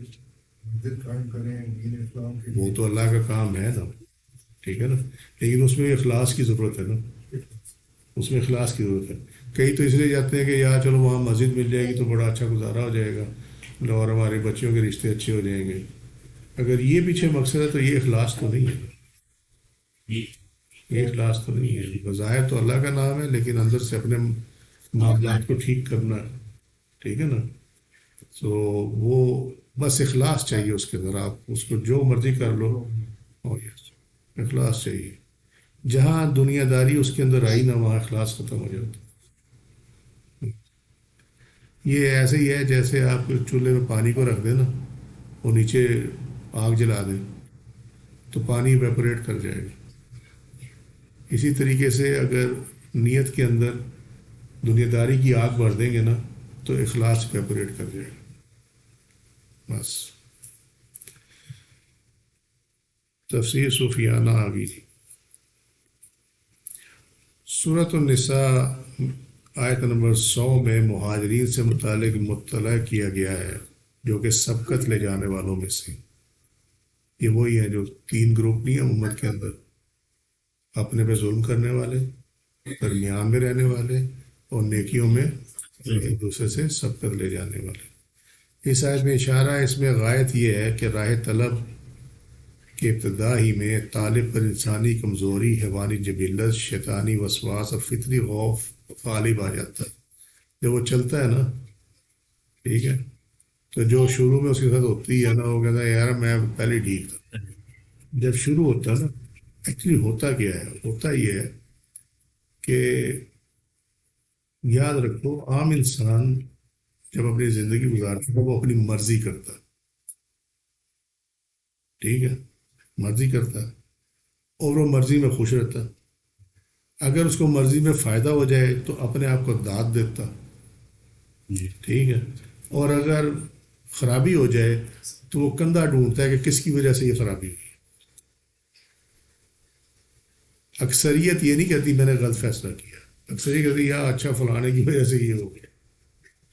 [SPEAKER 4] مسجد قائم کریں دین اسلام کے
[SPEAKER 1] وہ تو اللہ کا کام ہے نا، ٹھیک ہے نا، لیکن اس میں اخلاص کی ضرورت ہے نا، اس میں اخلاص کی ضرورت ہے۔ کئی تو اس لیے جاتے ہیں کہ یار چلو وہاں مسجد مل جائے گی تو بڑا اچھا گزارا ہو جائے گا اور ہمارے بچوں کے رشتے اچھے ہو جائیں گے، اگر یہ پیچھے مقصد ہے تو یہ اخلاص تو نہیں ہے، یہ اخلاص تو نہیں ہے، بظاہر تو اللہ کا نام ہے لیکن اندر سے اپنے معاملات کو ٹھیک کرنا ہے، ٹھیک ہے نا، تو وہ بس اخلاص چاہیے اس کے اندر، آپ اس کو جو مرضی کر لو، اور یس اخلاص چاہیے، جہاں دنیا داری اس کے اندر آئی نا وہاں اخلاص ختم ہو جاتا ہے۔ یہ ایسے ہی ہے جیسے آپ چولہے میں پانی کو رکھ دیں نا، وہ نیچے آگ جلا دیں تو پانی ایویپوریٹ کر جائے گا، اسی طریقے سے اگر نیت کے اندر دنیا داری کی آگ بھر دیں گے نا تو اخلاص ایویپوریٹ کر جائے گا، بس۔ تفسیر صوفیانہ آ گئی تھی۔ سورۃ النساء آیت نمبر 100 میں مہاجرین سے متعلق مطلع کیا گیا ہے جو کہ سبقت لے جانے والوں میں سے، یہ وہی ہیں جو 3 گروپ نہیں ہیں امت کے اندر، اپنے پہ ظلم کرنے والے، درمیان میں رہنے والے، اور نیکیوں میں ایک دوسرے سے سبقت لے جانے والے۔ اس آیت میں اشارہ ہے، اس میں غایت یہ ہے کہ راہ طلب کے ابتدا ہی میں طالب پر انسانی کمزوری، حیوانی جبلت، شیطانی وسواس اور فطری خوف غالب آ جاتا ہے۔ جب وہ چلتا ہے نا، ٹھیک ہے، تو جو شروع میں اس کے ساتھ ہوتی ہے نا، وہ کہتا ہے یار میں پہلے ٹھیک تھا، جب شروع ہوتا ہے نا، ایکچولی ہوتا کیا ہے، ہوتا یہ ہے کہ یاد رکھو عام انسان جب اپنی زندگی گزارتا ہے وہ اپنی مرضی کرتا ہے، ٹھیک ہے، مرضی کرتا ہے اور وہ مرضی میں خوش رہتا ہے، اگر اس کو مرضی میں فائدہ ہو جائے تو اپنے آپ کو داد دیتا، ٹھیک ہے، اور اگر خرابی ہو جائے تو وہ کندھا ڈھونڈتا ہے کہ کس کی وجہ سے یہ خرابی ہوئی۔ اکثریت یہ نہیں کہتی میں نے غلط فیصلہ کیا، اکثریت کہتی یا اچھا فلانے کی وجہ سے یہ ہو گیا،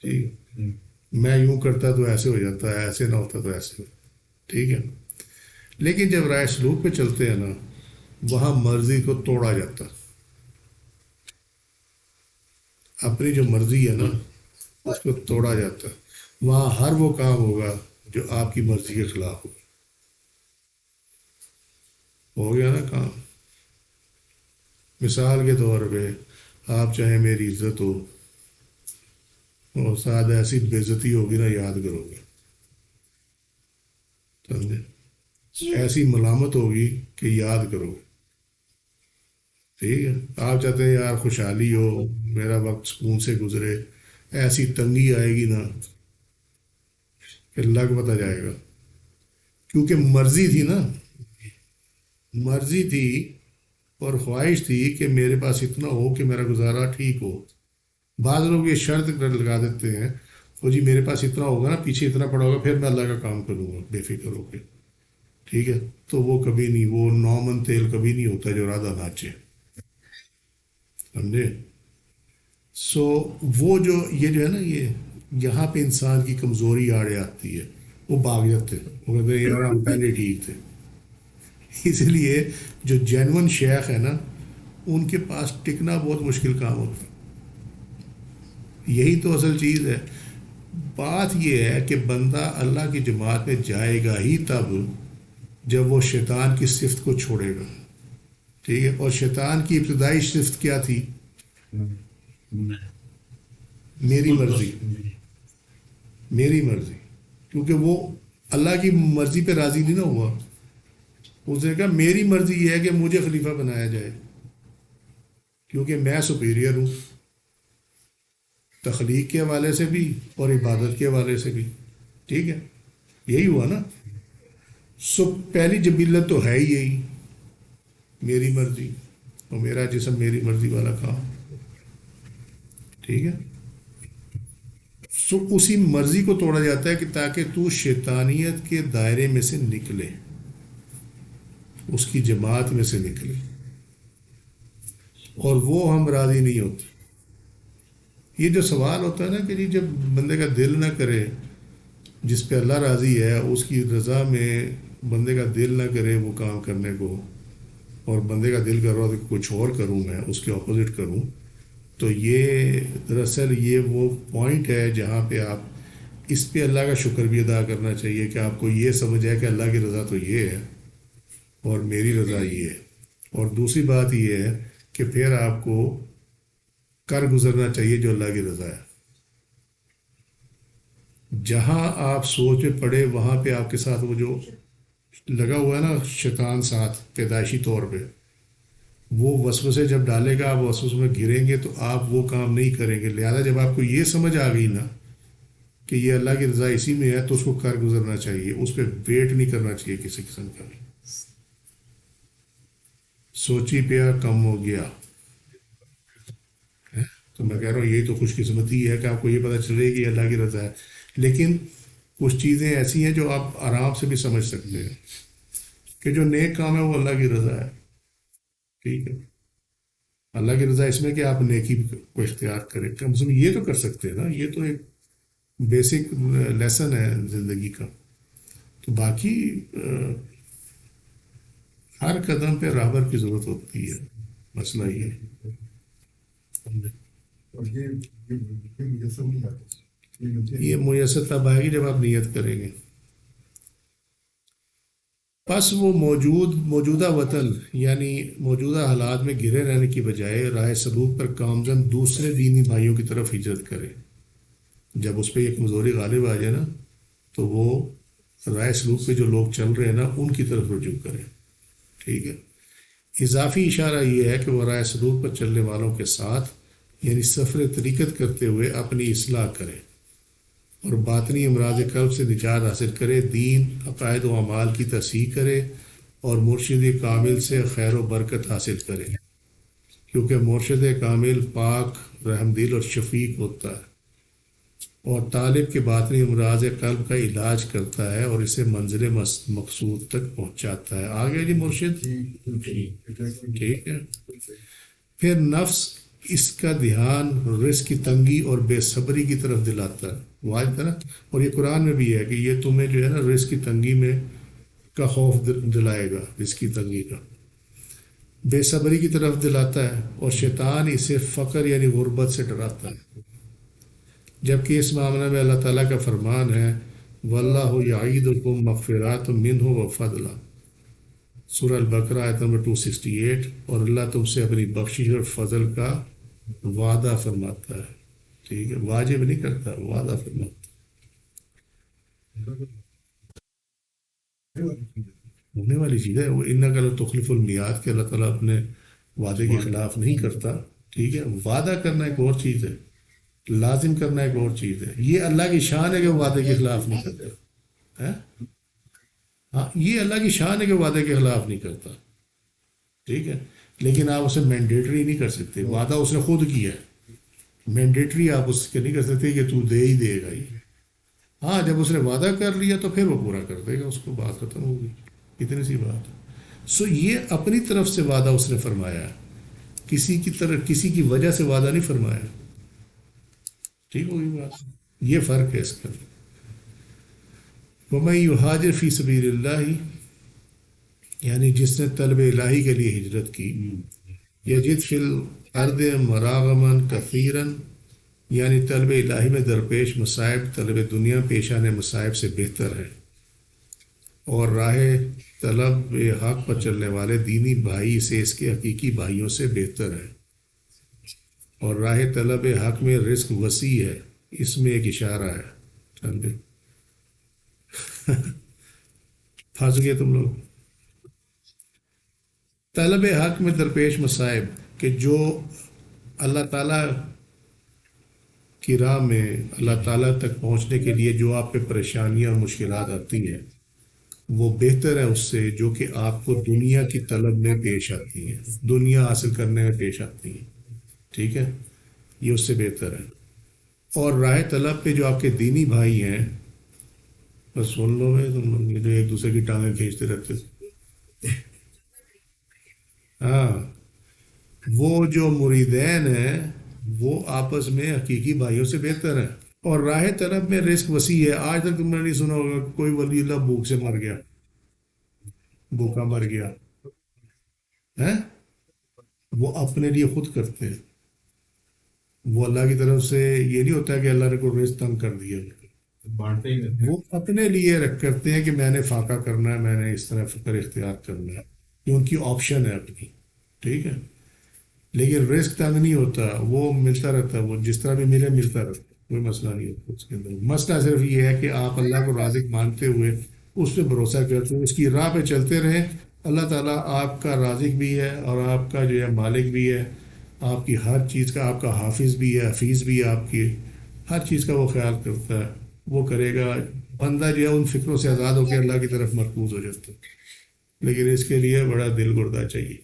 [SPEAKER 1] ٹھیک ہے، میں یوں کرتا تو ایسے ہو جاتا ہے، ایسے نہ ہوتا تو ایسے ہو، ٹھیک ہے۔ لیکن جب رائے سلوک پہ چلتے ہیں نا، وہاں مرضی کو توڑا جاتا، اپنی جو مرضی ہے نا اس کو توڑا جاتا، وہاں ہر وہ کام ہوگا جو آپ کی مرضی کے خلاف ہوگا، ہو گیا نا کام۔ مثال کے طور پہ آپ چاہیں میری عزت ہو اور ساتھ ایسی بے عزتی ہوگی نا، یاد کرو گے، سمجھے، ایسی ملامت ہوگی کہ یاد کرو گے، ٹھیک ہے، آپ چاہتے ہیں یار خوشحالی ہو، میرا وقت سکون سے گزرے، ایسی تنگی آئے گی نا کہ لگ پتہ جائے گا، کیونکہ مرضی تھی نا، مرضی تھی اور خواہش تھی کہ میرے پاس اتنا ہو کہ میرا گزارا ٹھیک ہو۔ بعض لوگ یہ شرط لگا دیتے ہیں وہ جی میرے پاس اتنا ہوگا نا، پیچھے اتنا پڑا ہوگا، پھر میں اللہ کا کام کروں گا بے فکر ہو کے، ٹھیک ہے، تو وہ کبھی نہیں، وہ 9 من تیل کبھی نہیں ہوتا جو رادھا ناچے، سمجھے۔ سو وہ جو یہ جو ہے نا، یہ یہاں پہ انسان کی کمزوری آڑے آتی ہے، وہ بھاگ جاتے ہیں، وہ کہتے ہیں یار ہم پہلے ٹھیک تھے۔ اس لیے جو جینون شیخ ہے نا، ان کے پاس ٹکنا بہت مشکل کام ہوتا ہے، یہی تو اصل چیز ہے۔ بات یہ ہے کہ بندہ اللہ کی جماعت میں جائے گا ہی تب جب وہ شیطان کی صفت کو چھوڑے گا، ٹھیک ہے، اور شیطان کی ابتدائی صفت کیا تھی؟ میری مرضی، میری مرضی، کیونکہ وہ اللہ کی مرضی پہ راضی نہیں نہ ہوا. اس نے کہا میری مرضی یہ ہے کہ مجھے خلیفہ بنایا جائے کیونکہ میں سپیریئر ہوں، تخلیق کے حوالے سے بھی اور عبادت کے حوالے سے بھی. ٹھیک ہے، یہی ہوا نا. سو پہلی جبلت تو ہے ہی یہی، میری مرضی، اور میرا جسم میری مرضی والا کام. ٹھیک ہے. سو اسی مرضی کو توڑا جاتا ہے کہ تاکہ تو شیطانیت کے دائرے میں سے نکلے، اس کی جماعت میں سے نکلے، اور وہ ہم راضی نہیں ہوتے. یہ جو سوال ہوتا ہے نا کہ جی جب بندے کا دل نہ کرے، جس پہ اللہ راضی ہے اس کی رضا میں بندے کا دل نہ کرے وہ کام کرنے کو، اور بندے کا دل کر رہا ہو کہ کچھ اور کروں، میں اس کے اپوزٹ کروں، تو یہ دراصل یہ وہ پوائنٹ ہے جہاں پہ آپ اس پہ اللہ کا شکر بھی ادا کرنا چاہیے کہ آپ کو یہ سمجھ ہے کہ اللہ کی رضا تو یہ ہے اور میری رضا یہ ہے. اور دوسری بات یہ ہے کہ پھر آپ کو کر گزرنا چاہیے جو اللہ کی رضا ہے. جہاں آپ سوچ میں پڑے وہاں پہ آپ کے ساتھ وہ جو لگا ہوا ہے نا شیطان ساتھ پیدائشی طور پہ، وہ وسوسے جب ڈالے گا آپ وسوسے میں گریں گے تو آپ وہ کام نہیں کریں گے. لہذا جب آپ کو یہ سمجھ آ گئی نا کہ یہ اللہ کی رضا اسی میں ہے تو اس کو کر گزرنا چاہیے، اس پہ ویٹ نہیں کرنا چاہیے کسی قسم کا بھی. سوچی پیا کم ہو گیا. تو میں کہہ رہا ہوں یہی تو خوش قسمتی ہے کہ آپ کو یہ پتہ چلے کہ اللہ کی رضا ہے. لیکن کچھ چیزیں ایسی ہیں جو آپ آرام سے بھی سمجھ سکتے ہیں کہ جو نیک کام ہے وہ اللہ کی رضا ہے. ٹھیک ہے، اللہ کی رضا اس میں کہ آپ نیکی کو اختیار کریں، کم سے کم یہ تو کر سکتے ہیں نا. یہ تو ایک بیسک لیسن ہے زندگی کا. تو باقی ہر قدم پہ راہبر کی ضرورت ہوتی ہے. مسئلہ یہ ہے.
[SPEAKER 4] اور یہ میسر نہیں آتا،
[SPEAKER 1] یہ میسر تب آئے گی جب آپ نیت کریں گے. پس وہ موجودہ وطن یعنی موجودہ حالات میں گرے رہنے کی بجائے راہ سلوک پر کامزن دوسرے دینی بھائیوں کی طرف ہجرت کرے. جب اس پہ یہ کمزوری غالب آ جائے نا تو وہ راہ سلوک پہ جو لوگ چل رہے ہیں نا ان کی طرف رجوع کرے. ٹھیک ہے. اضافی اشارہ یہ ہے کہ وہ راہ سلوک پر چلنے والوں کے ساتھ یعنی سفر طریقت کرتے ہوئے اپنی اصلاح کرے اور باطنی امراض قلب سے نجات حاصل کرے، دین، عقائد و اعمال کی تصحیح کرے اور مرشد کامل سے خیر و برکت حاصل کرے، کیونکہ مرشد کامل پاک، رحم دل اور شفیق ہوتا ہے اور طالب کے باطنی امراض قلب کا علاج کرتا ہے اور اسے منزل مقصود تک پہنچاتا ہے. آگے جی مرشد. ٹھیک ہے. پھر نفس اس کا دھیان رزق کی تنگی اور بے صبری کی طرف دلاتا ہے. واضح نا. اور یہ قرآن میں بھی ہے کہ یہ تمہیں جو ہے نا رزق کی تنگی میں کا خوف دلائے گا، رزق کی تنگی کا، بے صبری کی طرف دلاتا ہے، اور شیطان اسے فقر یعنی غربت سے ڈراتا ہے. جبکہ اس معاملے میں اللہ تعالیٰ کا فرمان ہے وَاللَّهُ يَعِيدُكُم مَغْفِرَاتٌ مِّنْهُ وَفَضْلًا، سورہ البقرہ آیت نمبر 268. اور اللہ تم سے اپنی بخشش اور فضل کا وعدہ فرماتا ہے. ٹھیک ہے، واجب نہیں کرتا، وعدہ فرماتا ہونے والی چیز ہے. وہ اِنَّكَ لَتُخْلِفُ الْمِيعَادَ کہ اللہ تعالیٰ اپنے وعدے کے خلاف نہیں کرتا. ٹھیک ہے. وعدہ کرنا ایک اور چیز ہے، لازم کرنا ایک اور چیز ہے. یہ اللہ کی شان ہے کہ وہ وعدے کے خلاف نہیں کرتا. ہاں، یہ اللہ کی شان ہے کہ وعدے کے خلاف نہیں کرتا. ٹھیک ہے. لیکن آپ اسے مینڈیٹری نہیں کر سکتے. وعدہ اس نے خود کیا ہے، مینڈیٹری آپ اس کے نہیں کر سکتے کہ تو دے ہی دے گا. یہ ہاں جب اس نے وعدہ کر لیا تو پھر وہ پورا کر دے گا، اس کو بات ختم ہوگی. اتنی سی بات ہے. سو یہ اپنی طرف سے وعدہ اس نے فرمایا ہے، کسی کی طرف کسی کی وجہ سے وعدہ نہیں فرمایا. ٹھیک ہوگی بات. یہ فرق ہے اس کا. وَمَن يُهَاجِرْ فِي سَبِيلِ اللَّهِ یعنی جس نے طلب الہی کے لیے ہجرت کی، یجد فی الارض مراغما کثیرا یعنی طلب الہی میں درپیش مصائب طلب دنیا پیش آنے مصائب سے بہتر ہے، اور راہ طلب حق پر چلنے والے دینی بھائی سے اس کے حقیقی بھائیوں سے بہتر ہے. اور راہ طلب حق میں رزق وسیع ہے، اس میں ایک اشارہ ہے. سمجھے؟ پھنس گئے تم لوگ. طلب حق میں درپیش مصائب کہ جو اللہ تعالیٰ کی راہ میں اللہ تعالیٰ تک پہنچنے کے لیے جو آپ پہ پریشانیاں اور مشکلات آتی ہیں وہ بہتر ہے اس سے جو کہ آپ کو دنیا کی طلب میں پیش آتی ہیں، دنیا حاصل کرنے میں پیش آتی ہیں. ٹھیک ہے، یہ اس سے بہتر ہے. اور راہ طلب پہ جو آپ کے دینی بھائی ہیں، بس سن لو میں تم لوگ جو ایک دوسرے کی ٹانگیں کھینچتے رہتے تھے. ہاں، وہ جو مریدین ہیں وہ آپس میں حقیقی بھائیوں سے بہتر ہیں. اور راہ طلب میں رزق وسیع ہے. آج تک تم نے نہیں سنا ہوگا کوئی ولی اللہ بھوک سے مر گیا، بھوکا مر گیا ہے. وہ اپنے لیے خود کرتے ہیں. وہ اللہ کی طرف سے یہ نہیں ہوتا کہ اللہ نے کوئی رزق تنگ کر دیا.
[SPEAKER 4] بانٹتے ہی نہیں.
[SPEAKER 1] وہ اپنے لیے کرتے ہیں کہ میں نے فاقہ کرنا ہے، میں نے اس طرح فکر اختیار کرنا ہے. یہ ان کی آپشن ہے اپنی. ٹھیک ہے، لیکن رزق تنگ نہیں ہوتا، وہ ملتا رہتا ہے. وہ جس طرح بھی ملے ملتا رہتا ہے، کوئی مسئلہ نہیں ہوتا اس کے اندر. مسئلہ صرف یہ ہے کہ آپ اللہ کو رازق مانتے ہوئے اس پہ بھروسہ کرتے ہوئے اس کی راہ پہ چلتے رہیں. اللہ تعالیٰ آپ کا رازق بھی ہے اور آپ کا جو ہے مالک بھی ہے، آپ کی ہر چیز کا، آپ کا حافظ بھی ہے، حفیظ بھی ہے، آپ کی ہر چیز کا وہ خیال کرتا ہے. وہ کرے گا. بندہ جو ہے ان فکروں سے آزاد ہو کے اللہ کی طرف مرکوز ہو جاتا ہے. لیکن اس کے لیے بڑا دل گردہ چاہیے،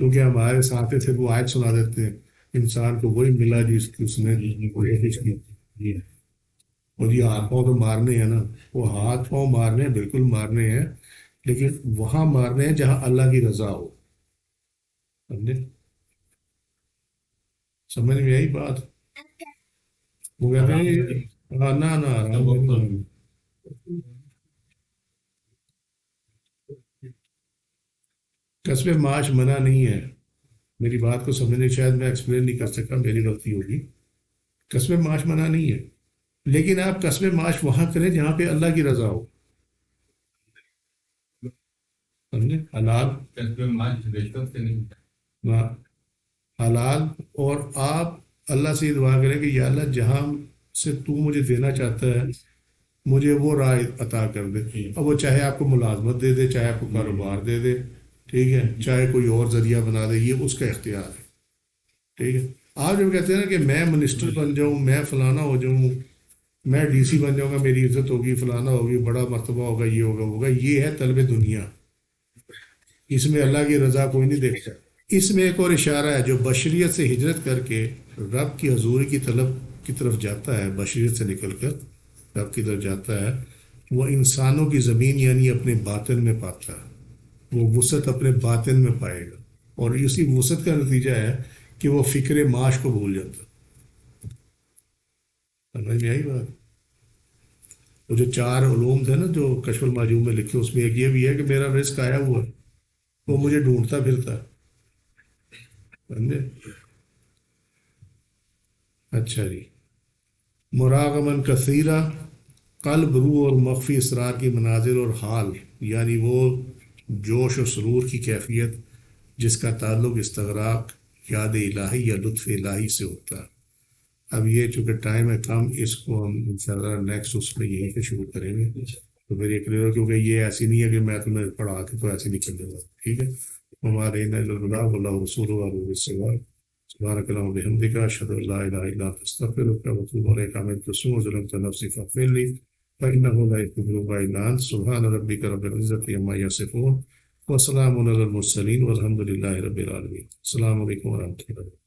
[SPEAKER 1] کیونکہ ہمارے ساتھ تھے وہ آیت سنا دیتے ہیں انسان کو وہی ملا جس کی اس نے کوشش کی. اور یہ ہاتھ پاؤں تو مارنے ہیں نا، وہ ہاتھ پاؤں مارنے ہیں، بالکل مارنے ہیں، لیکن وہاں مارنے ہیں جہاں اللہ کی رضا ہو. سمجھے؟ سمجھ میں آئی بات؟ وہ کہتے ہیں نہ کسب معاش منع نہیں ہے. میری بات کو سمجھنے شاید میں ایکسپلین نہیں کر سکا، میری غلطی ہوگی. کسب معاش منع نہیں ہے، لیکن آپ کسب معاش وہاں کریں جہاں پہ اللہ کی رضا ہو. سمجھے؟ حلال حلال. اور آپ اللہ سے یہ دعا کریں کہ یا اللہ جہاں سے تو مجھے دینا چاہتا ہے مجھے وہ راہ عطا کر دے. اب وہ چاہے آپ کو ملازمت دے دے، چاہے آپ کو کاروبار دے دے، ٹھیک ہے، چاہے کوئی اور ذریعہ بنا دے، یہ اس کا اختیار ہے. ٹھیک ہے. آپ جب کہتے ہیں نا کہ میں منسٹر بن جاؤں، میں فلانا ہو جاؤں، میں ڈی سی بن جاؤں گا، میری عزت ہوگی، فلانا ہوگی، بڑا مرتبہ ہوگا، یہ ہوگا، یہ ہے طلب دنیا. اس میں اللہ کی رضا کوئی نہیں دیکھتا. اس میں ایک اور اشارہ ہے، جو بشریت سے ہجرت کر کے رب کی حضوری کی طلب کی طرف جاتا ہے، بشریت سے نکل کر رب کی طرف جاتا ہے، وہ انسانوں کی زمین یعنی اپنے باطن میں پاتا ہے. وہ وسعت اپنے باطن میں پائے گا، اور اسی وسعت کا نتیجہ ہے کہ وہ فکر معاش کو بھول جاتا. سمجھ میں آئی بات؟ وہ جو 4 علوم تھے نا جو کشف المعجوم میں لکھے، اس میں ایک یہ بھی ہے کہ میرا رزق آیا ہوا ہے، وہ مجھے ڈھونڈتا پھرتا. سمجھے؟ اچھا جی. مراغمن کثیرہ، قلب، روح اور مخفی اسرار کی مناظر اور حال، یعنی وہ جوش و سرور کی کیفیت جس کا تعلق استغراق، یاد الہی یا لطف الہی سے ہوتا ہے. اب یہ چونکہ ٹائم ہے کم، اس کو ہم انشاءاللہ نیکسٹ اس میں یہیں سے شروع کریں گے. تو پھر یہ کلیئر ہو، کیونکہ یہ ایسی نہیں ہے کہ میں تمہیں پڑھا کے تو ایسے نکل دوں گا. ٹھیک ہے. ہمارے اللہ رسول سبحانک اللہم و بحمدک، اشہد ان لا الہ الا انت، استغفرک و اتوب الیک. آمنت بالرسول وظلمت نفسی فاغفر لی فإنہ لا یغفر الذنوب الا انت. سبحان ربک رب العزۃ عما یصفون وسلام علی المرسلین والحمد للہ رب العالمین. السلام علیکم ورحمۃ اللہ.